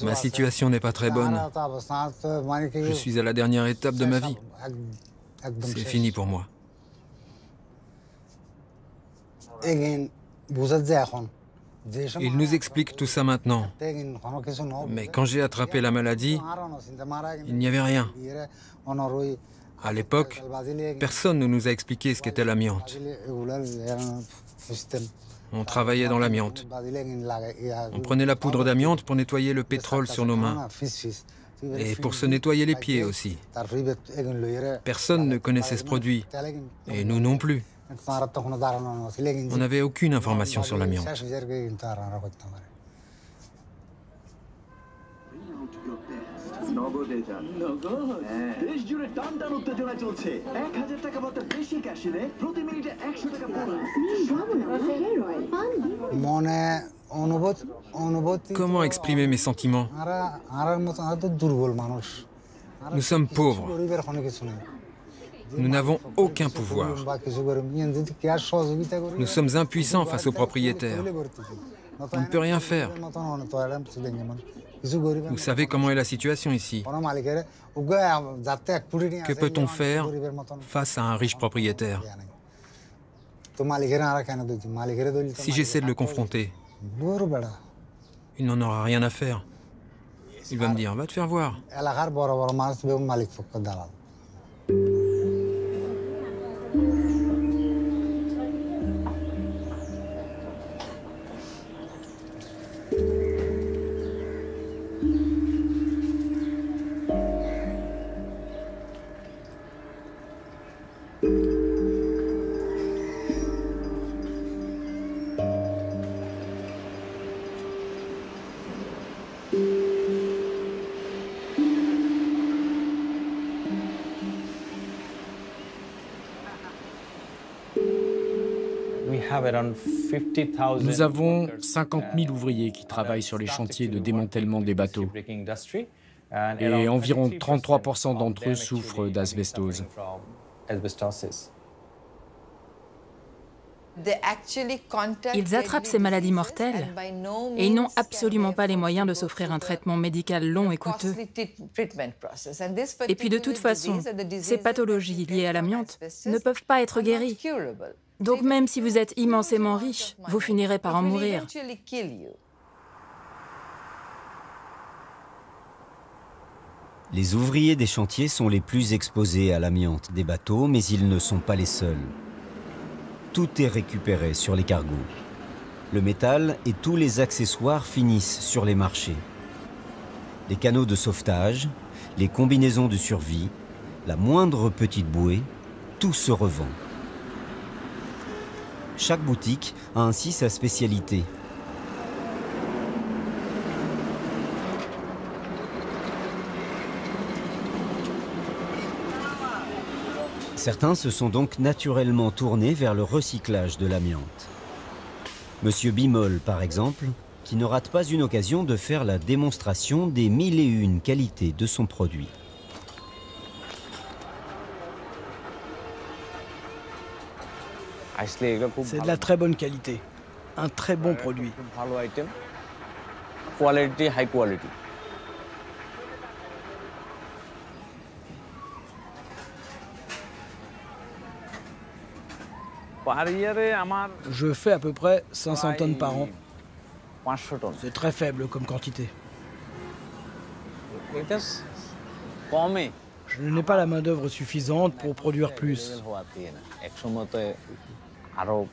Ma situation n'est pas très bonne. Je suis à la dernière étape de ma vie. C'est fini pour moi. Il nous explique tout ça maintenant. Mais quand j'ai attrapé la maladie, il n'y avait rien. À l'époque, personne ne nous a expliqué ce qu'était l'amiante. On travaillait dans l'amiante. On prenait la poudre d'amiante pour nettoyer le pétrole sur nos mains. Et pour se nettoyer les pieds aussi. Personne ne connaissait ce produit. Et nous non plus. On n'avait aucune information sur l'amiante. Comment exprimer mes sentiments? Nous sommes pauvres. Nous n'avons aucun pouvoir. Nous sommes impuissants face aux propriétaires. On ne peut rien faire. Vous savez comment est la situation ici. Que peut-on faire face à un riche propriétaire? Si j'essaie de le confronter, il n'en aura rien à faire. Il va me dire, va te faire voir. Nous avons 50 000 ouvriers qui travaillent sur les chantiers de démantèlement des bateaux. Et environ 33% d'entre eux souffrent d'asbestose. Ils attrapent ces maladies mortelles et ils n'ont absolument pas les moyens de s'offrir un traitement médical long et coûteux. Et puis de toute façon, ces pathologies liées à l'amiante ne peuvent pas être guéries. Donc même si vous êtes immensément riche, vous finirez par en mourir. Les ouvriers des chantiers sont les plus exposés à l'amiante des bateaux, mais ils ne sont pas les seuls. Tout est récupéré sur les cargos. Le métal et tous les accessoires finissent sur les marchés. Les canaux de sauvetage, les combinaisons de survie, la moindre petite bouée, tout se revend. Chaque boutique a ainsi sa spécialité. Certains se sont donc naturellement tournés vers le recyclage de l'amiante. Monsieur Bimol, par exemple, qui ne rate pas une occasion de faire la démonstration des 1001 qualités de son produit. C'est de la très bonne qualité, un très bon produit. Je fais à peu près 500 tonnes par an. C'est très faible comme quantité. Je n'ai pas la main-d'œuvre suffisante pour produire plus.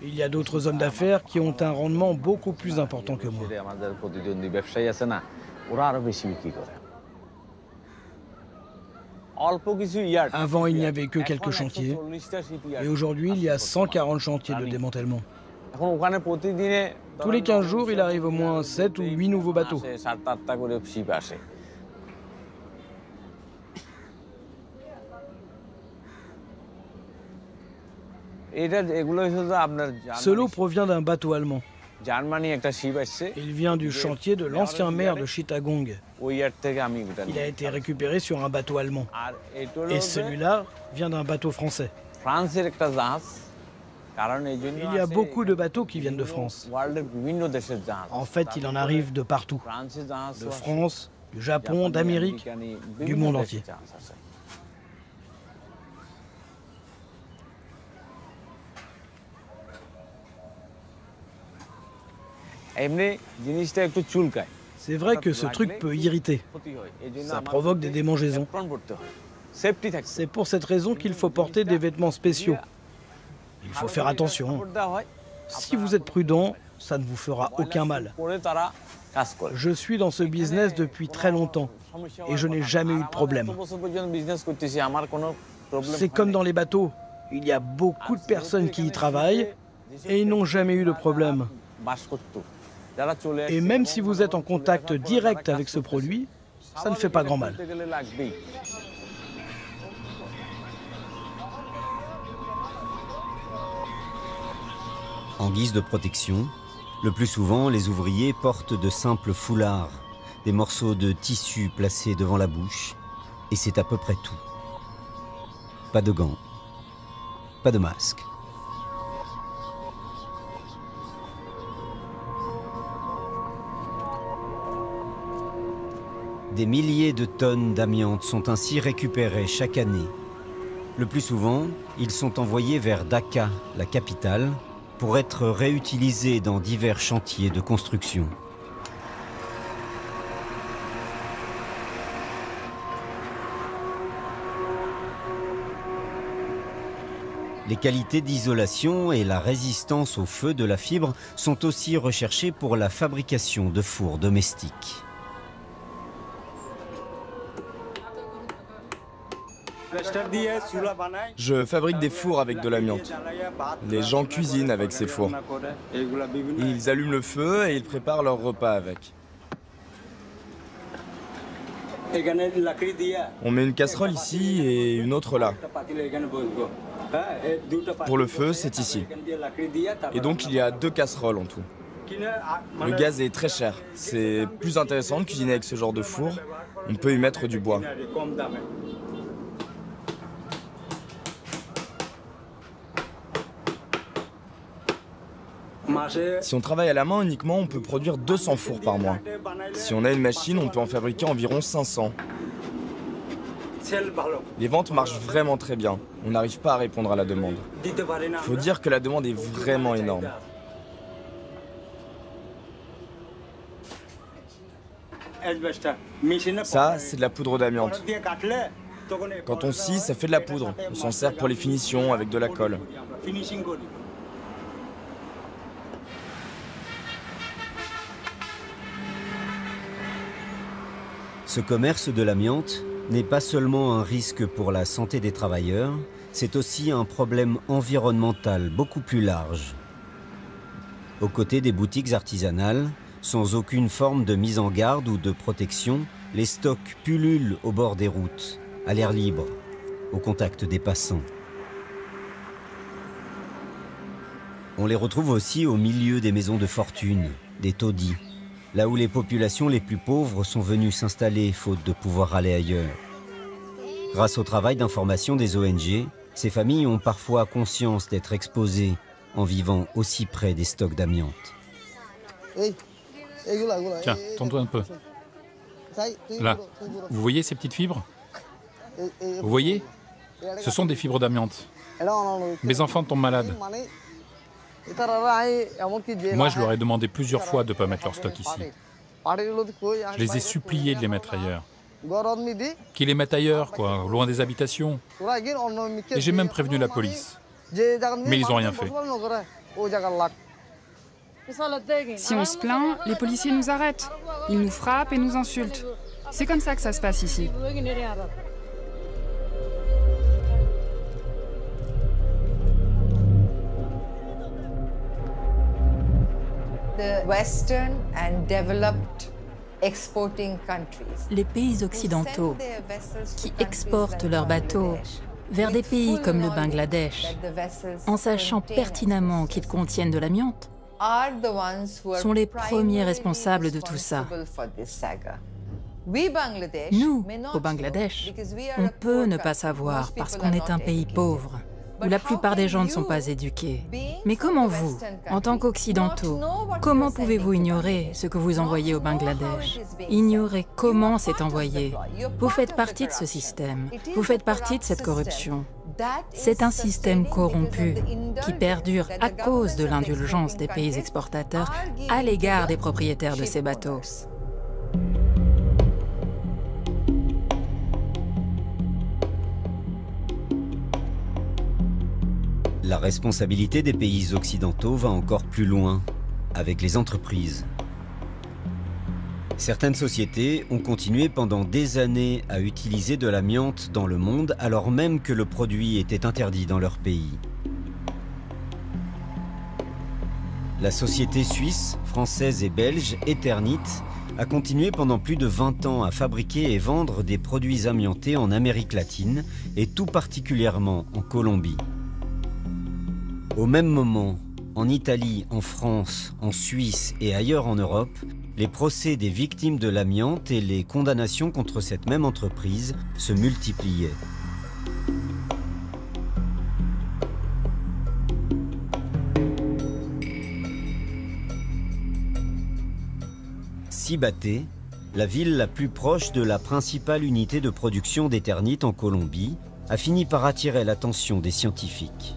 Il y a d'autres hommes d'affaires qui ont un rendement beaucoup plus important que moi. Avant, il n'y avait que quelques chantiers. Et aujourd'hui, il y a 140 chantiers de démantèlement. Tous les 15 jours, il arrive au moins 7 ou 8 nouveaux bateaux. Ce lot provient d'un bateau allemand. Il vient du chantier de l'ancien maire de Chittagong. Il a été récupéré sur un bateau allemand. Et celui-là vient d'un bateau français. Il y a beaucoup de bateaux qui viennent de France. En fait, il en arrive de partout. De France, du Japon, d'Amérique, du monde entier. C'est vrai que ce truc peut irriter. Ça provoque des démangeaisons. C'est pour cette raison qu'il faut porter des vêtements spéciaux. Il faut faire attention. Si vous êtes prudent, ça ne vous fera aucun mal. Je suis dans ce business depuis très longtemps et je n'ai jamais eu de problème. C'est comme dans les bateaux. Il y a beaucoup de personnes qui y travaillent et ils n'ont jamais eu de problème. Et même si vous êtes en contact direct avec ce produit, ça ne fait pas grand mal. En guise de protection, le plus souvent, les ouvriers portent de simples foulards, des morceaux de tissu placés devant la bouche, Et c'est à peu près tout. Pas de gants, pas de masque. Des milliers de tonnes d'amiante sont ainsi récupérées chaque année. Le plus souvent, ils sont envoyés vers Dhaka, la capitale, pour être réutilisés dans divers chantiers de construction. Les qualités d'isolation et la résistance au feu de la fibre sont aussi recherchées pour la fabrication de fours domestiques. Je fabrique des fours avec de l'amiante. Les gens cuisinent avec ces fours. Ils allument le feu et ils préparent leur repas avec. On met une casserole ici et une autre là. Pour le feu, c'est ici. Et donc il y a 2 casseroles en tout. Le gaz est très cher. C'est plus intéressant de cuisiner avec ce genre de four. On peut y mettre du bois. Si on travaille à la main uniquement, on peut produire 200 fours par mois. Si on a une machine, on peut en fabriquer environ 500. Les ventes marchent vraiment très bien. On n'arrive pas à répondre à la demande. Il faut dire que la demande est vraiment énorme. Ça, c'est de la poudre d'amiante. Quand on scie, ça fait de la poudre. On s'en sert pour les finitions avec de la colle. Ce commerce de l'amiante n'est pas seulement un risque pour la santé des travailleurs, c'est aussi un problème environnemental beaucoup plus large. Aux côtés des boutiques artisanales, sans aucune forme de mise en garde ou de protection, les stocks pullulent au bord des routes, à l'air libre, au contact des passants. On les retrouve aussi au milieu des maisons de fortune, des taudis, là où les populations les plus pauvres sont venues s'installer faute de pouvoir aller ailleurs. Grâce au travail d'information des ONG, ces familles ont parfois conscience d'être exposées en vivant aussi près des stocks d'amiante. Tiens, tourne-toi un peu. Là, vous voyez ces petites fibres? Vous voyez? Ce sont des fibres d'amiante. Mes enfants tombent malades. Moi, je leur ai demandé plusieurs fois de ne pas mettre leur stock ici. Je les ai suppliés de les mettre ailleurs. Qu'ils les mettent ailleurs, quoi, loin des habitations. Et j'ai même prévenu la police. Mais ils n'ont rien fait. Si on se plaint, les policiers nous arrêtent. Ils nous frappent et nous insultent. C'est comme ça que ça se passe ici. Les pays occidentaux qui exportent leurs bateaux vers des pays comme le Bangladesh, en sachant pertinemment qu'ils contiennent de l'amiante, sont les premiers responsables de tout ça. Nous, au Bangladesh, on peut ne pas savoir parce qu'on est un pays pauvre, où la plupart des gens ne sont pas éduqués. Mais comment vous, en tant qu'Occidentaux, comment pouvez-vous ignorer ce que vous envoyez au Bangladesh? Ignorer comment c'est envoyé. Vous faites partie de ce système, vous faites partie de cette corruption. C'est un système corrompu qui perdure à cause de l'indulgence des pays exportateurs à l'égard des propriétaires de ces bateaux. La responsabilité des pays occidentaux va encore plus loin, avec les entreprises. Certaines sociétés ont continué pendant des années à utiliser de l'amiante dans le monde alors même que le produit était interdit dans leur pays. La société suisse, française et belge Eternit a continué pendant plus de 20 ans à fabriquer et vendre des produits amiantés en Amérique latine et tout particulièrement en Colombie. Au même moment, En Italie, en France, en Suisse et ailleurs en Europe, les procès des victimes de l'amiante et les condamnations contre cette même entreprise se multipliaient. Cibate, la ville la plus proche de la principale unité de production d'éternit en Colombie, a fini par attirer l'attention des scientifiques.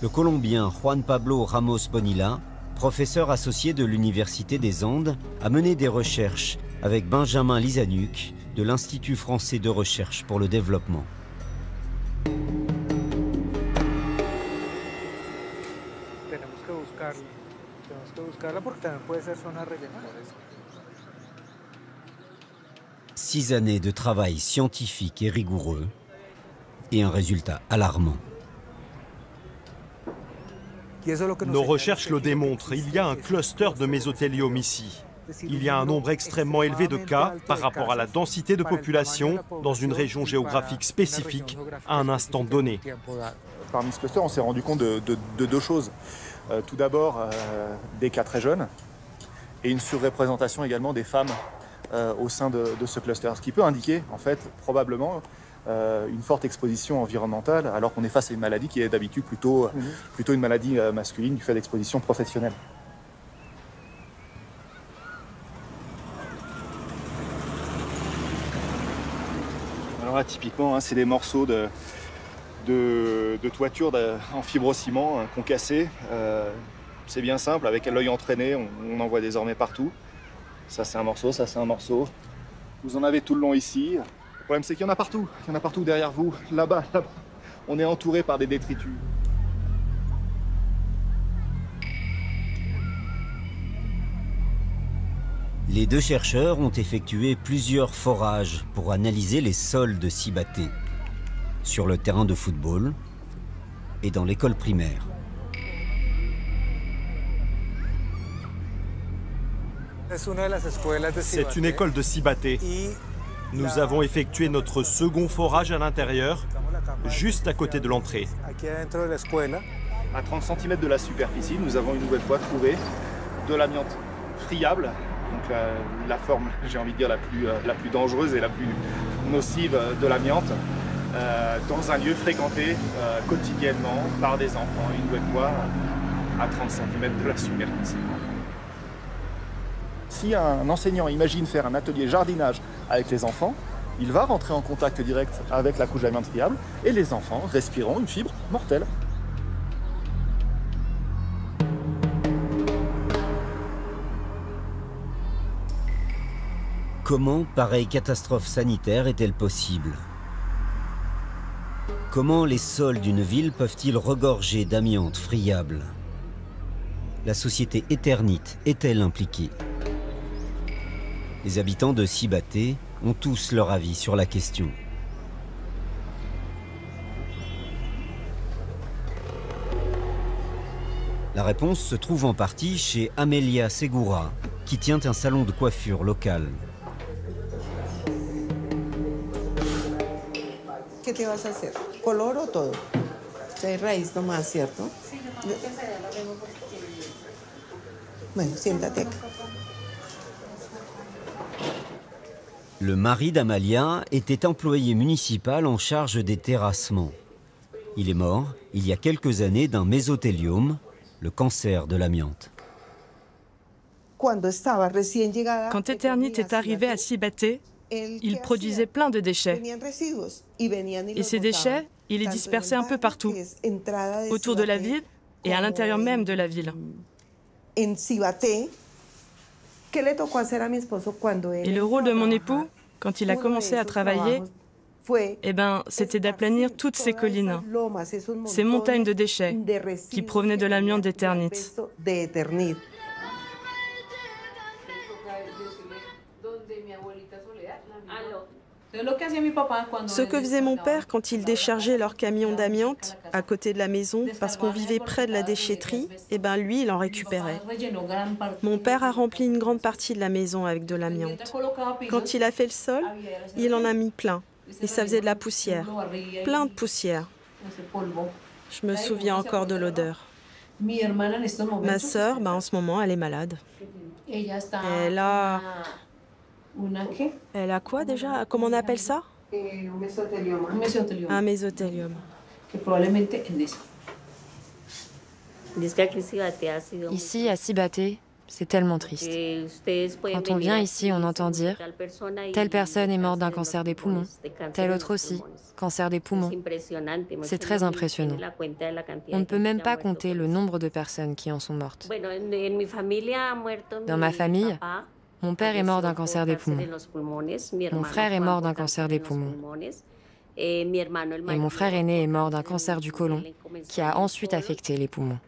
Le Colombien Juan Pablo Ramos Bonilla, professeur associé de l'Université des Andes, a mené des recherches avec Benjamin Lizanuc de l'Institut français de recherche pour le développement. Six années de travail scientifique et rigoureux et un résultat alarmant. Nos recherches le démontrent, il y a un cluster de mésothéliome ici. Il y a un nombre extrêmement élevé de cas par rapport à la densité de population dans une région géographique spécifique à un instant donné. Parmi ce cluster, on s'est rendu compte de deux choses. Tout d'abord, des cas très jeunes et une surreprésentation également des femmes au sein de ce cluster, ce qui peut indiquer en fait probablement une forte exposition environnementale, alors qu'on est face à une maladie qui est d'habitude plutôt une maladie masculine du fait d'exposition professionnelle. Alors là, typiquement, c'est des morceaux de toiture en fibrociment concassés. C'est bien simple, avec l'œil entraîné, on en voit désormais partout. Ça c'est un morceau, ça c'est un morceau. Vous en avez tout le long ici. Le problème c'est qu'il y en a partout. Il y en a partout derrière vous, là-bas, là-bas. On est entouré par des détritus. Les deux chercheurs ont effectué plusieurs forages pour analyser les sols de Cibate, sur le terrain de football et dans l'école primaire. C'est une école de Cibate. Nous avons effectué notre second forage à l'intérieur, juste à côté de l'entrée. À 30 cm de la superficie, nous avons une nouvelle fois trouvé de l'amiante friable, donc la forme, j'ai envie de dire, la plus dangereuse et la plus nocive de l'amiante, dans un lieu fréquenté quotidiennement par des enfants, une nouvelle fois à 30 cm de la superficie. Si un enseignant imagine faire un atelier jardinage avec les enfants, il va rentrer en contact direct avec la couche d'amiante friable et les enfants respireront une fibre mortelle. Comment pareille catastrophe sanitaire est-elle possible? Comment les sols d'une ville peuvent-ils regorger d'amiante friable? La société Eternit est-elle impliquée? Les habitants de Cibate ont tous leur avis sur la question. La réponse se trouve en partie chez Amelia Segura, qui tient un salon de coiffure local. ¿Qué te vas a hacer? ¿Color o todo? De raíz nomás, ¿cierto? Bueno, siéntate acá. Le mari d'Amalia était employé municipal en charge des terrassements. Il est mort il y a quelques années d'un mésothéliome, le cancer de l'amiante. Quand Eternit est arrivé à Cibate, il produisait plein de déchets. Et ces déchets, il les dispersait un peu partout, autour de la ville et à l'intérieur même de la ville. Et le rôle de mon époux, quand il a commencé à travailler, c'était d'aplanir toutes ces collines, ces montagnes de déchets qui provenaient de l'amiante d'Eternit. Ce que faisait mon père quand il déchargeait leur camion d'amiante à côté de la maison, parce qu'on vivait près de la déchetterie, lui, il en récupérait. Mon père a rempli une grande partie de la maison avec de l'amiante. Quand il a fait le sol, il en a mis plein. Et ça faisait de la poussière, plein de poussière. Je me souviens encore de l'odeur. Ma sœur, en ce moment, elle est malade. Elle a quoi déjà? Comment on appelle ça? Un mésothéliome. Ici, à Sibaté, c'est tellement triste. Quand on vient ici, on entend dire « Telle personne est morte d'un cancer des poumons, telle autre aussi, cancer des poumons ». C'est très impressionnant. On ne peut même pas compter le nombre de personnes qui en sont mortes. Dans ma famille, mon père est mort d'un cancer des poumons. Mon frère est mort d'un cancer des poumons. Et mon frère aîné est mort d'un cancer du côlon qui a ensuite affecté les poumons.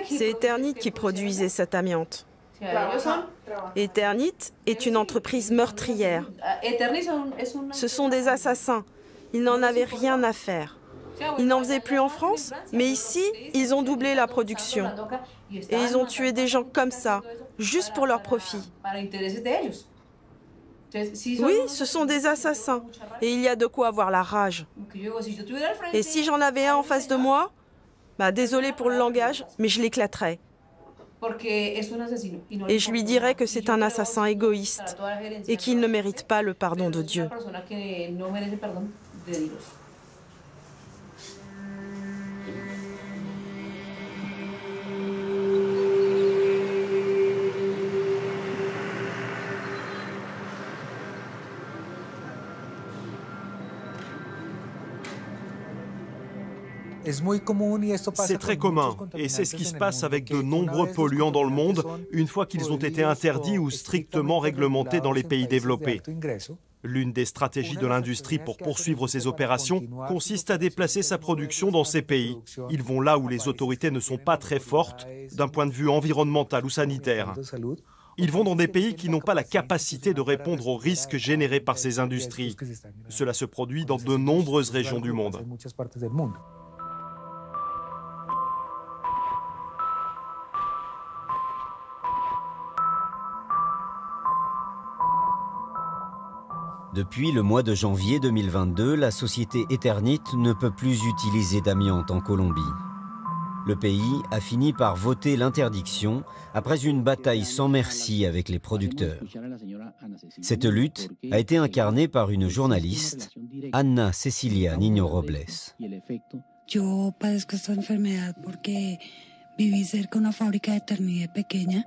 C'est Eternit qui produisait cette amiante. Eternit est une entreprise meurtrière. Ce sont des assassins. Ils n'en avaient rien à faire. Ils n'en faisaient plus en France, mais ici, ils ont doublé la production. Et ils ont tué des gens comme ça, juste pour leur profit. Oui, ce sont des assassins. Et il y a de quoi avoir la rage. Et si j'en avais un en face de moi, désolé pour le langage, mais je l'éclaterais. Et je lui dirais que c'est un assassin égoïste et qu'il ne mérite pas le pardon de Dieu. C'est très commun, et c'est ce qui se passe avec de nombreux polluants dans le monde, une fois qu'ils ont été interdits ou strictement réglementés dans les pays développés. L'une des stratégies de l'industrie pour poursuivre ces opérations consiste à déplacer sa production dans ces pays. Ils vont là où les autorités ne sont pas très fortes d'un point de vue environnemental ou sanitaire. Ils vont dans des pays qui n'ont pas la capacité de répondre aux risques générés par ces industries. Cela se produit dans de nombreuses régions du monde. Depuis le mois de janvier 2022, la société Eternit ne peut plus utiliser d'amiante en Colombie. Le pays a fini par voter l'interdiction après une bataille sans merci avec les producteurs. Cette lutte a été incarnée par une journaliste, Ana Cecilia Niño Robles. Yo padezco esta enfermedad porque viví cerca de una fábrica de Eternit pequeña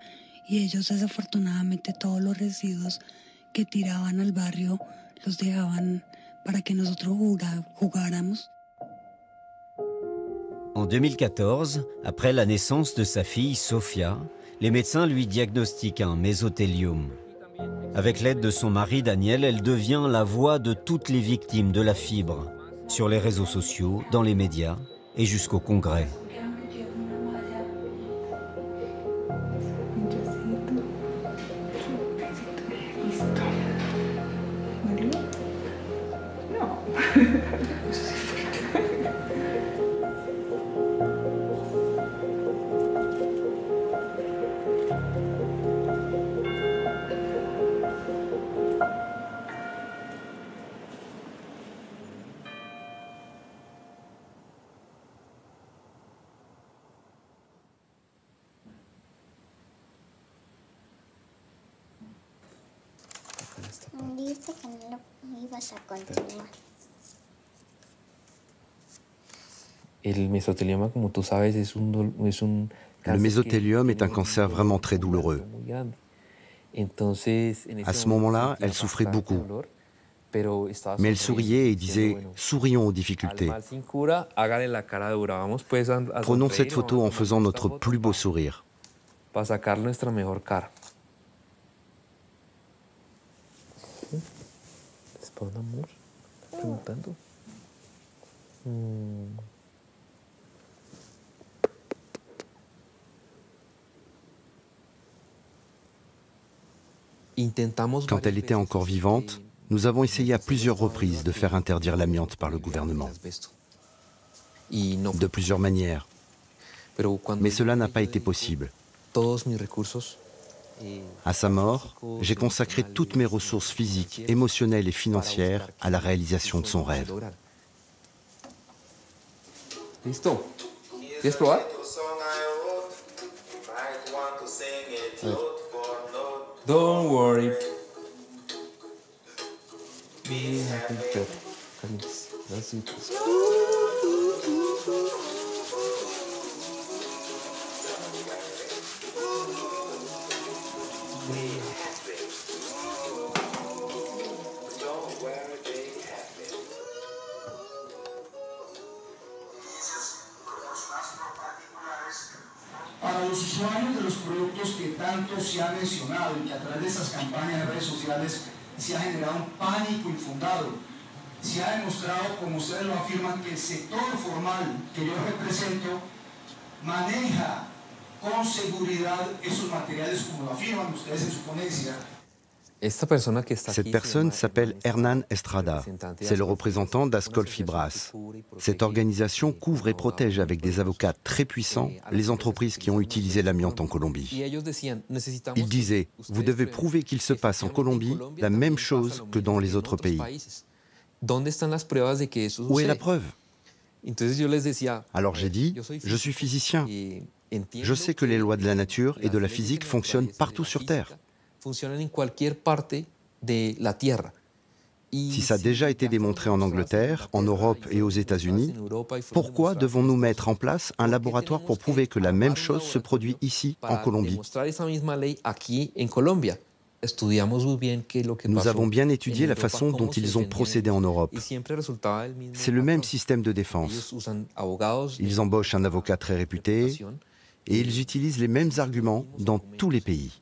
y ellos desafortunadamente todos los residuos que tiraban al barrio los dejaban para que nosotros jugáramos. En 2014, après la naissance de sa fille Sofia, les médecins lui diagnostiquent un mésothéliome. Avec l'aide de son mari Daniel, elle devient la voix de toutes les victimes de la fibre, sur les réseaux sociaux, dans les médias et jusqu'au Congrès. Dijiste que no ibas a continuar. Le mésothéliome est un cancer vraiment très douloureux. À ce moment-là, elle souffrait beaucoup. Mais elle souriait et disait « Sourions aux difficultés ». Prenons cette photo en faisant notre plus beau sourire. Quand elle était encore vivante, nous avons essayé à plusieurs reprises de faire interdire l'amiante par le gouvernement. De plusieurs manières. Mais cela n'a pas été possible. À sa mort, j'ai consacré toutes mes ressources physiques, émotionnelles et financières à la réalisation de son rêve. Listo. ¿Quieres probar? Don't worry. Para los usuarios de los productos que tanto se ha mencionado y que a través de esas campañas en redes sociales se ha generado un pánico infundado, se ha demostrado, como ustedes lo afirman, que el sector formal que yo represento maneja con seguridad esos materiales como lo afirman ustedes en su ponencia. Cette personne s'appelle Hernán Estrada. C'est le représentant d'Ascol Fibras. Cette organisation couvre et protège avec des avocats très puissants les entreprises qui ont utilisé l'amiante en Colombie. Il disait, vous devez prouver qu'il se passe en Colombie la même chose que dans les autres pays. Où est la preuve? Alors j'ai dit, je suis physicien. Je sais que les lois de la nature et de la physique fonctionnent partout sur Terre. Si ça a déjà été démontré en Angleterre, en Europe et aux États-Unis, pourquoi devons-nous mettre en place un laboratoire pour prouver que la même chose se produit ici, en Colombie? Nous avons bien étudié la façon dont ils ont procédé en Europe. C'est le même système de défense. Ils embauchent un avocat très réputé, et ils utilisent les mêmes arguments dans tous les pays.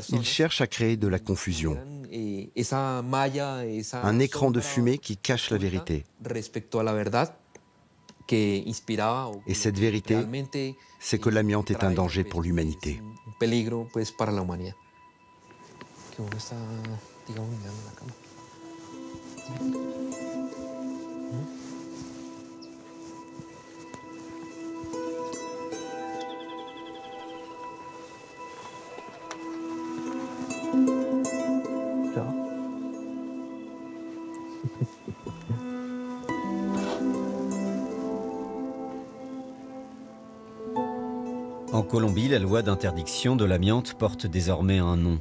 Ils cherchent à créer de la confusion, un écran de fumée qui cache la vérité. Et cette vérité, c'est que l'amiante est un danger pour l'humanité. En Colombie, la loi d'interdiction de l'amiante porte désormais un nom.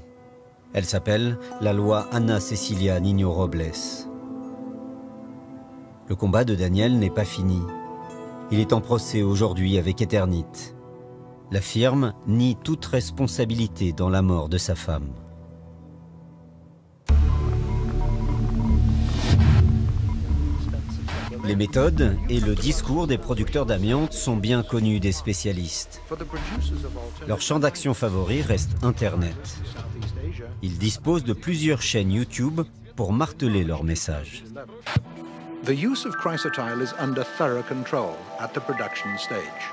Elle s'appelle la loi Ana Cecilia Niño Robles. Le combat de Daniel n'est pas fini. Il est en procès aujourd'hui avec Eternit. La firme nie toute responsabilité dans la mort de sa femme. Les méthodes et le discours des producteurs d'amiante sont bien connus des spécialistes. Leur champ d'action favori reste Internet. Ils disposent de plusieurs chaînes YouTube pour marteler leur message. The use of chrysotile is under thorough control at the production stage.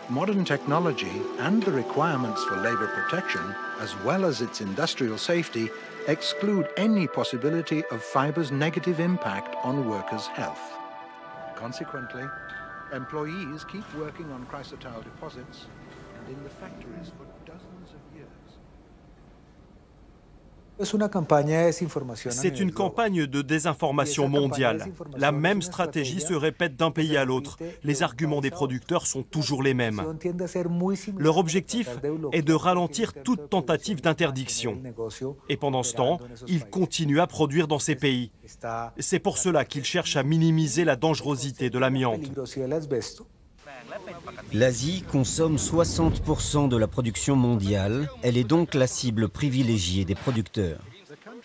Modern technology and the requirements for labor protection, as well as its industrial safety, exclude any possibility of fiber's negative impact on workers' health. Consequently, employees keep working on chrysotile deposits and in the factories for dozens of years. C'est une campagne de désinformation mondiale. La même stratégie se répète d'un pays à l'autre. Les arguments des producteurs sont toujours les mêmes. Leur objectif est de ralentir toute tentative d'interdiction. Et pendant ce temps, ils continuent à produire dans ces pays. C'est pour cela qu'ils cherchent à minimiser la dangerosité de l'amiante. L'Asie consomme 60% de la production mondiale. Elle est donc la cible privilégiée des producteurs.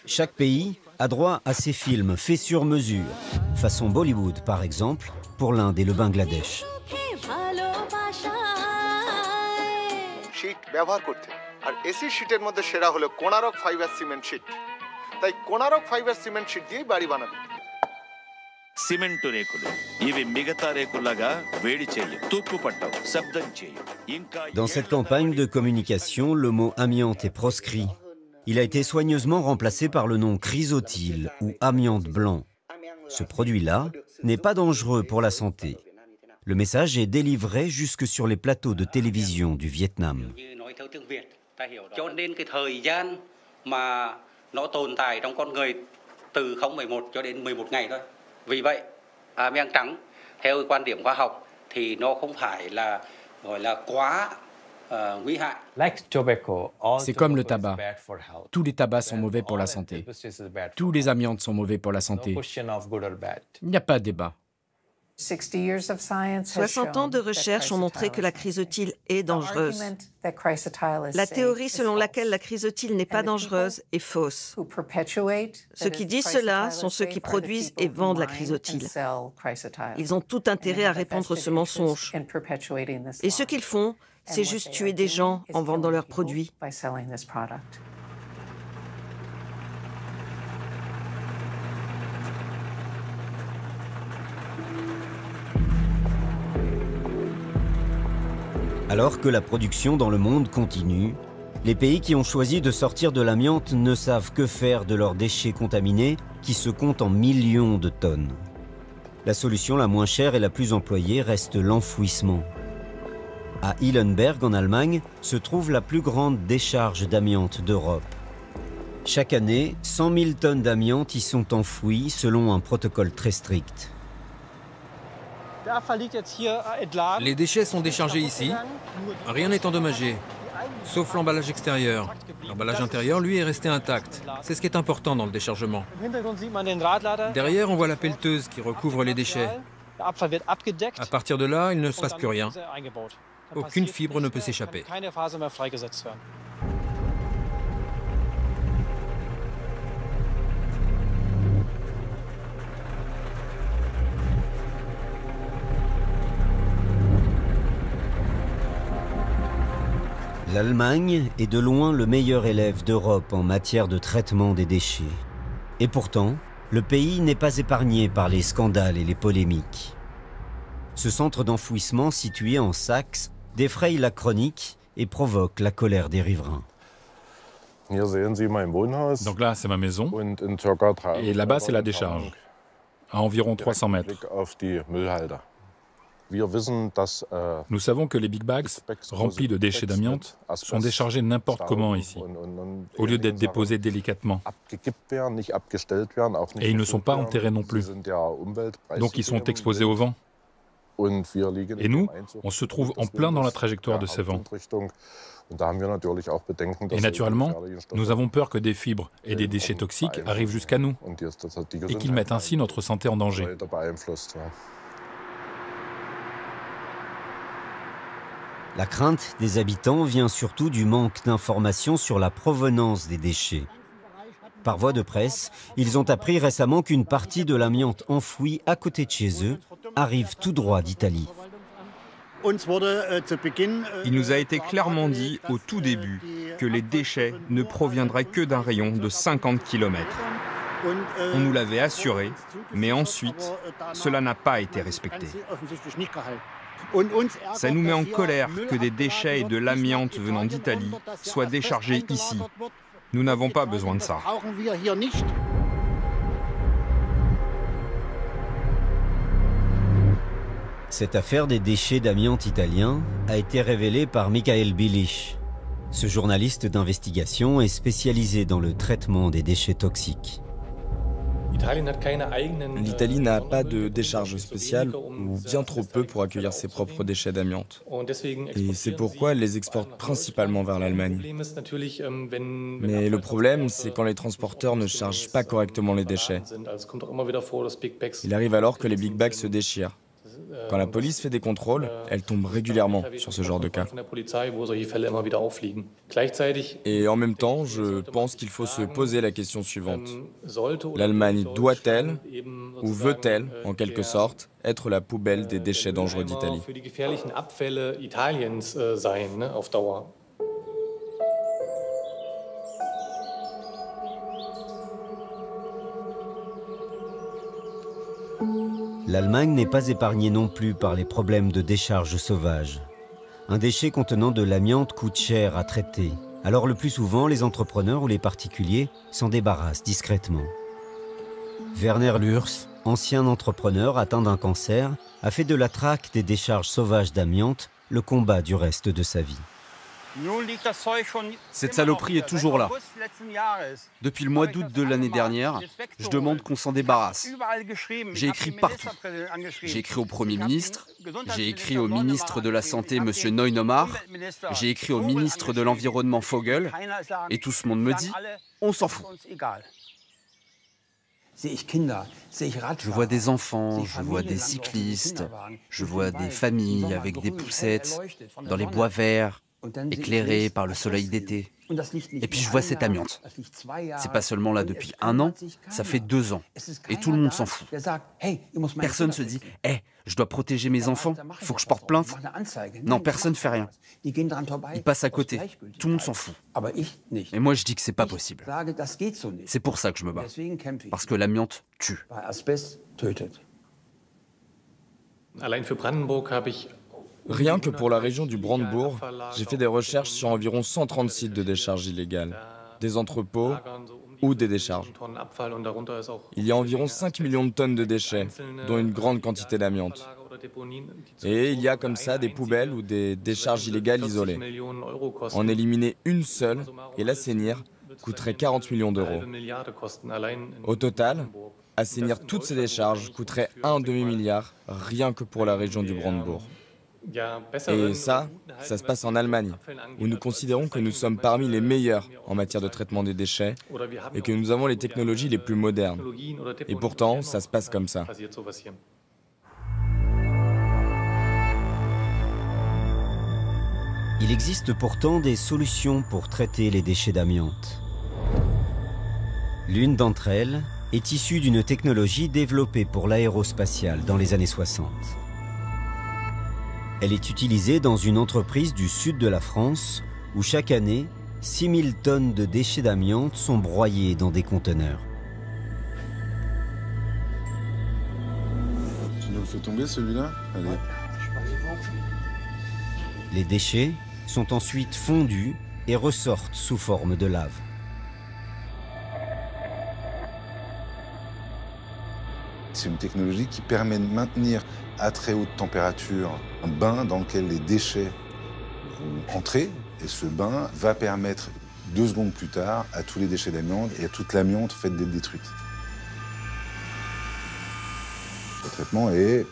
Chaque pays a droit à ses films faits sur mesure, façon Bollywood par exemple, pour l'Inde et le Bangladesh. Dans cette campagne de communication, le mot amiante est proscrit. Il a été soigneusement remplacé par le nom chrysotile ou amiante blanc. Ce produit-là n'est pas dangereux pour la santé. Le message est délivré jusque sur les plateaux de télévision du Vietnam. C'est comme le tabac. Tous les tabacs sont mauvais pour la santé. Tous les amiantes sont mauvais pour la santé. Il n'y a pas de débat. 60 ans de recherche ont montré que la chrysotile est dangereuse. La théorie selon laquelle la chrysotile n'est pas dangereuse est fausse. Ceux qui disent cela sont ceux qui produisent et vendent la chrysotile. Ils ont tout intérêt à répandre ce mensonge. Et ce qu'ils font, c'est juste tuer des gens en vendant leurs produits. Alors que la production dans le monde continue, les pays qui ont choisi de sortir de l'amiante ne savent que faire de leurs déchets contaminés qui se comptent en millions de tonnes. La solution la moins chère et la plus employée reste l'enfouissement. À Hillenberg, en Allemagne, se trouve la plus grande décharge d'amiante d'Europe. Chaque année, 100 000 tonnes d'amiante y sont enfouies selon un protocole très strict. Les déchets sont déchargés ici. Rien n'est endommagé, sauf l'emballage extérieur. L'emballage intérieur, lui, est resté intact. C'est ce qui est important dans le déchargement. Derrière, on voit la pelleteuse qui recouvre les déchets. À partir de là, il ne se passe plus rien. Aucune fibre ne peut s'échapper. L'Allemagne est de loin le meilleur élève d'Europe en matière de traitement des déchets. Et pourtant, le pays n'est pas épargné par les scandales et les polémiques. Ce centre d'enfouissement situé en Saxe défraye la chronique et provoque la colère des riverains. Donc là, c'est ma maison, et là-bas, c'est la décharge, à environ 300 mètres. Nous savons que les big bags, remplis de déchets d'amiante, sont déchargés n'importe comment ici, au lieu d'être déposés délicatement. Et ils ne sont pas enterrés non plus. Donc ils sont exposés au vent. Et nous, on se trouve en plein dans la trajectoire de ces vents. Et naturellement, nous avons peur que des fibres et des déchets toxiques arrivent jusqu'à nous et qu'ils mettent ainsi notre santé en danger. La crainte des habitants vient surtout du manque d'informations sur la provenance des déchets. Par voie de presse, ils ont appris récemment qu'une partie de l'amiante enfouie à côté de chez eux arrive tout droit d'Italie. Il nous a été clairement dit au tout début que les déchets ne proviendraient que d'un rayon de 50 km. On nous l'avait assuré, mais ensuite, cela n'a pas été respecté. Ça nous met en colère que des déchets et de l'amiante venant d'Italie soient déchargés ici. Nous n'avons pas besoin de ça. Cette affaire des déchets d'amiante italiens a été révélée par Michael Bilic. Ce journaliste d'investigation est spécialisé dans le traitement des déchets toxiques. L'Italie n'a pas de décharge spéciale, ou bien trop peu pour accueillir ses propres déchets d'amiante. Et c'est pourquoi elle les exporte principalement vers l'Allemagne. Mais le problème, c'est quand les transporteurs ne chargent pas correctement les déchets. Il arrive alors que les big bags se déchirent. Quand la police fait des contrôles, elle tombe régulièrement sur ce genre de cas. Et en même temps, je pense qu'il faut se poser la question suivante. L'Allemagne doit-elle, ou veut-elle, en quelque sorte, être la poubelle des déchets dangereux d'Italie ? L'Allemagne n'est pas épargnée non plus par les problèmes de décharge sauvage. Un déchet contenant de l'amiante coûte cher à traiter. Alors le plus souvent, les entrepreneurs ou les particuliers s'en débarrassent discrètement. Werner Lürs, ancien entrepreneur atteint d'un cancer, a fait de la traque des décharges sauvages d'amiante le combat du reste de sa vie. Cette saloperie est toujours là. Depuis le mois d'août de l'année dernière, je demande qu'on s'en débarrasse. J'ai écrit partout. J'ai écrit au Premier ministre, j'ai écrit au ministre de la Santé, M. Neunomar, j'ai écrit au ministre de l'Environnement, Vogel, et tout ce monde me dit, on s'en fout. Je vois des enfants, je vois des cyclistes, je vois des familles avec des poussettes, dans les bois verts, éclairés par le soleil d'été. Et puis je vois cette amiante. C'est pas seulement là depuis 1 an, ça fait 2 ans. Et tout le monde s'en fout. Personne se dit « Hey, je dois protéger mes enfants, faut que je porte plainte ». Non, personne ne fait rien. Ils passent à côté, tout le monde s'en fout. Et moi je dis que c'est pas possible. C'est pour ça que je me bats. Parce que l'amiante tue. Rien que pour la région du Brandebourg, j'ai fait des recherches sur environ 130 sites de décharges illégales, des entrepôts ou des décharges. Il y a environ 5 millions de tonnes de déchets, dont une grande quantité d'amiante. Et il y a comme ça des poubelles ou des décharges illégales isolées. En éliminer une seule et l'assainir coûterait 40 millions d'euros. Au total, assainir toutes ces décharges coûterait un demi-milliard rien que pour la région du Brandebourg. Et ça se passe en Allemagne, où nous considérons que nous sommes parmi les meilleurs en matière de traitement des déchets et que nous avons les technologies les plus modernes. Et pourtant, ça se passe comme ça. Il existe pourtant des solutions pour traiter les déchets d'amiante. L'une d'entre elles est issue d'une technologie développée pour l'aérospatiale dans les années 60. Elle est utilisée dans une entreprise du sud de la France où chaque année, 6000 tonnes de déchets d'amiante sont broyés dans des conteneurs. Tu nous le fais tomber celui-là? Allez. Les déchets sont ensuite fondus et ressortent sous forme de lave. C'est une technologie qui permet de maintenir à très haute température un bain dans lequel les déchets vont entrer. Et ce bain va permettre 2 secondes plus tard à tous les déchets d'amiante et à toute l'amiante faite d'être détruite. Le traitement est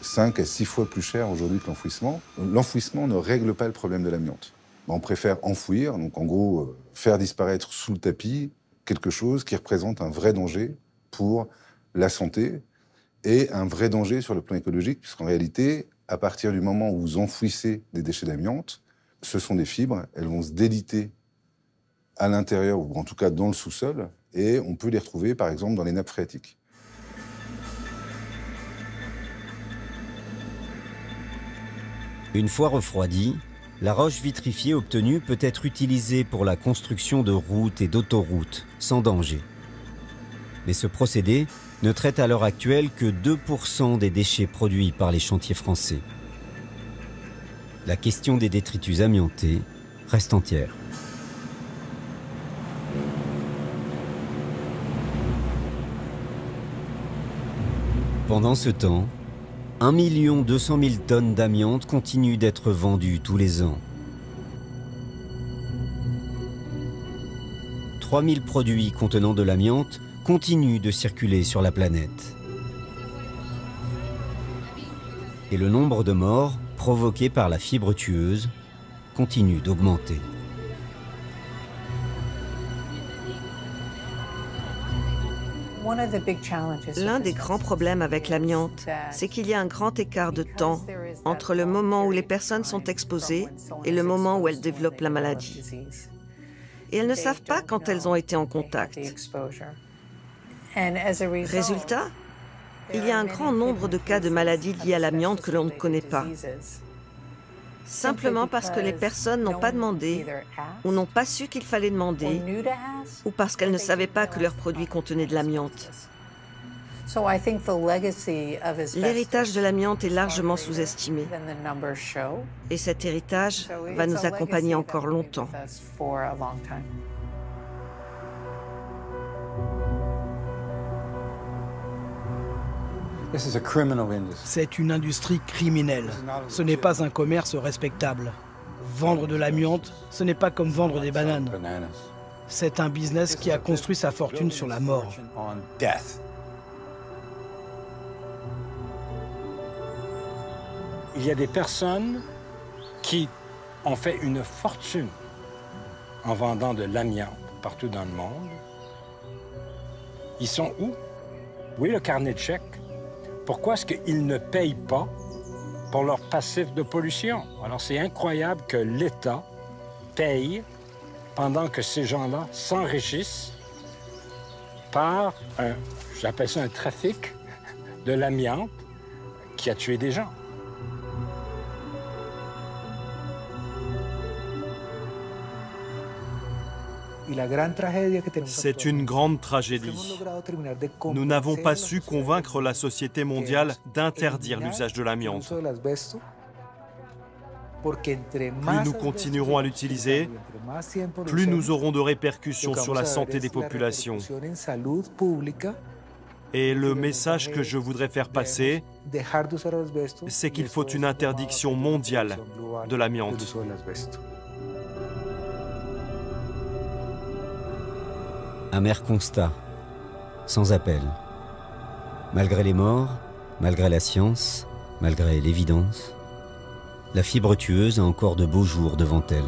5 à 6 fois plus cher aujourd'hui que l'enfouissement. L'enfouissement ne règle pas le problème de l'amiante. On préfère enfouir, donc en gros faire disparaître sous le tapis quelque chose qui représente un vrai danger pour la santé et un vrai danger sur le plan écologique, puisqu'en réalité, à partir du moment où vous enfouissez des déchets d'amiante, ce sont des fibres, elles vont se déliter à l'intérieur, ou en tout cas dans le sous-sol, et on peut les retrouver par exemple dans les nappes phréatiques. Une fois refroidie, la roche vitrifiée obtenue peut être utilisée pour la construction de routes et d'autoroutes, sans danger. Mais ce procédé ne traite à l'heure actuelle que 2% des déchets produits par les chantiers français. La question des détritus amiantés reste entière. Pendant ce temps, 1 200 000 tonnes d'amiante continuent d'être vendues tous les ans. 3 000 produits contenant de l'amiante continuent de circuler sur la planète. Et le nombre de morts provoqués par la fibre tueuse continue d'augmenter. L'un des grands problèmes avec l'amiante, c'est qu'il y a un grand écart de temps entre le moment où les personnes sont exposées et le moment où elles développent la maladie. Et elles ne savent pas quand elles ont été en contact. Résultat, il y a un grand nombre de cas de maladies liées à l'amiante que l'on ne connaît pas. Simplement parce que les personnes n'ont pas demandé, ou n'ont pas su qu'il fallait demander, ou parce qu'elles ne savaient pas que leurs produits contenaient de l'amiante. L'héritage de l'amiante est largement sous-estimé. Et cet héritage va nous accompagner encore longtemps. C'est une industrie criminelle. Ce n'est pas un commerce respectable. Vendre de l'amiante, ce n'est pas comme vendre des bananes. C'est un business qui a construit sa fortune sur la mort. Il y a des personnes qui ont fait une fortune en vendant de l'amiante partout dans le monde. Ils sont où? Oui, le carnet de chèques. Pourquoi est-ce qu'ils ne payent pas pour leur passif de pollution? Alors, c'est incroyable que l'État paye pendant que ces gens-là s'enrichissent par j'appelle ça un trafic de l'amiante qui a tué des gens. C'est une grande tragédie. Nous n'avons pas su convaincre la société mondiale d'interdire l'usage de l'amiante. Plus nous continuerons à l'utiliser, plus nous aurons de répercussions sur la santé des populations. Et le message que je voudrais faire passer, c'est qu'il faut une interdiction mondiale de l'amiante. Amer constat, sans appel. Malgré les morts, malgré la science, malgré l'évidence, la fibre tueuse a encore de beaux jours devant elle.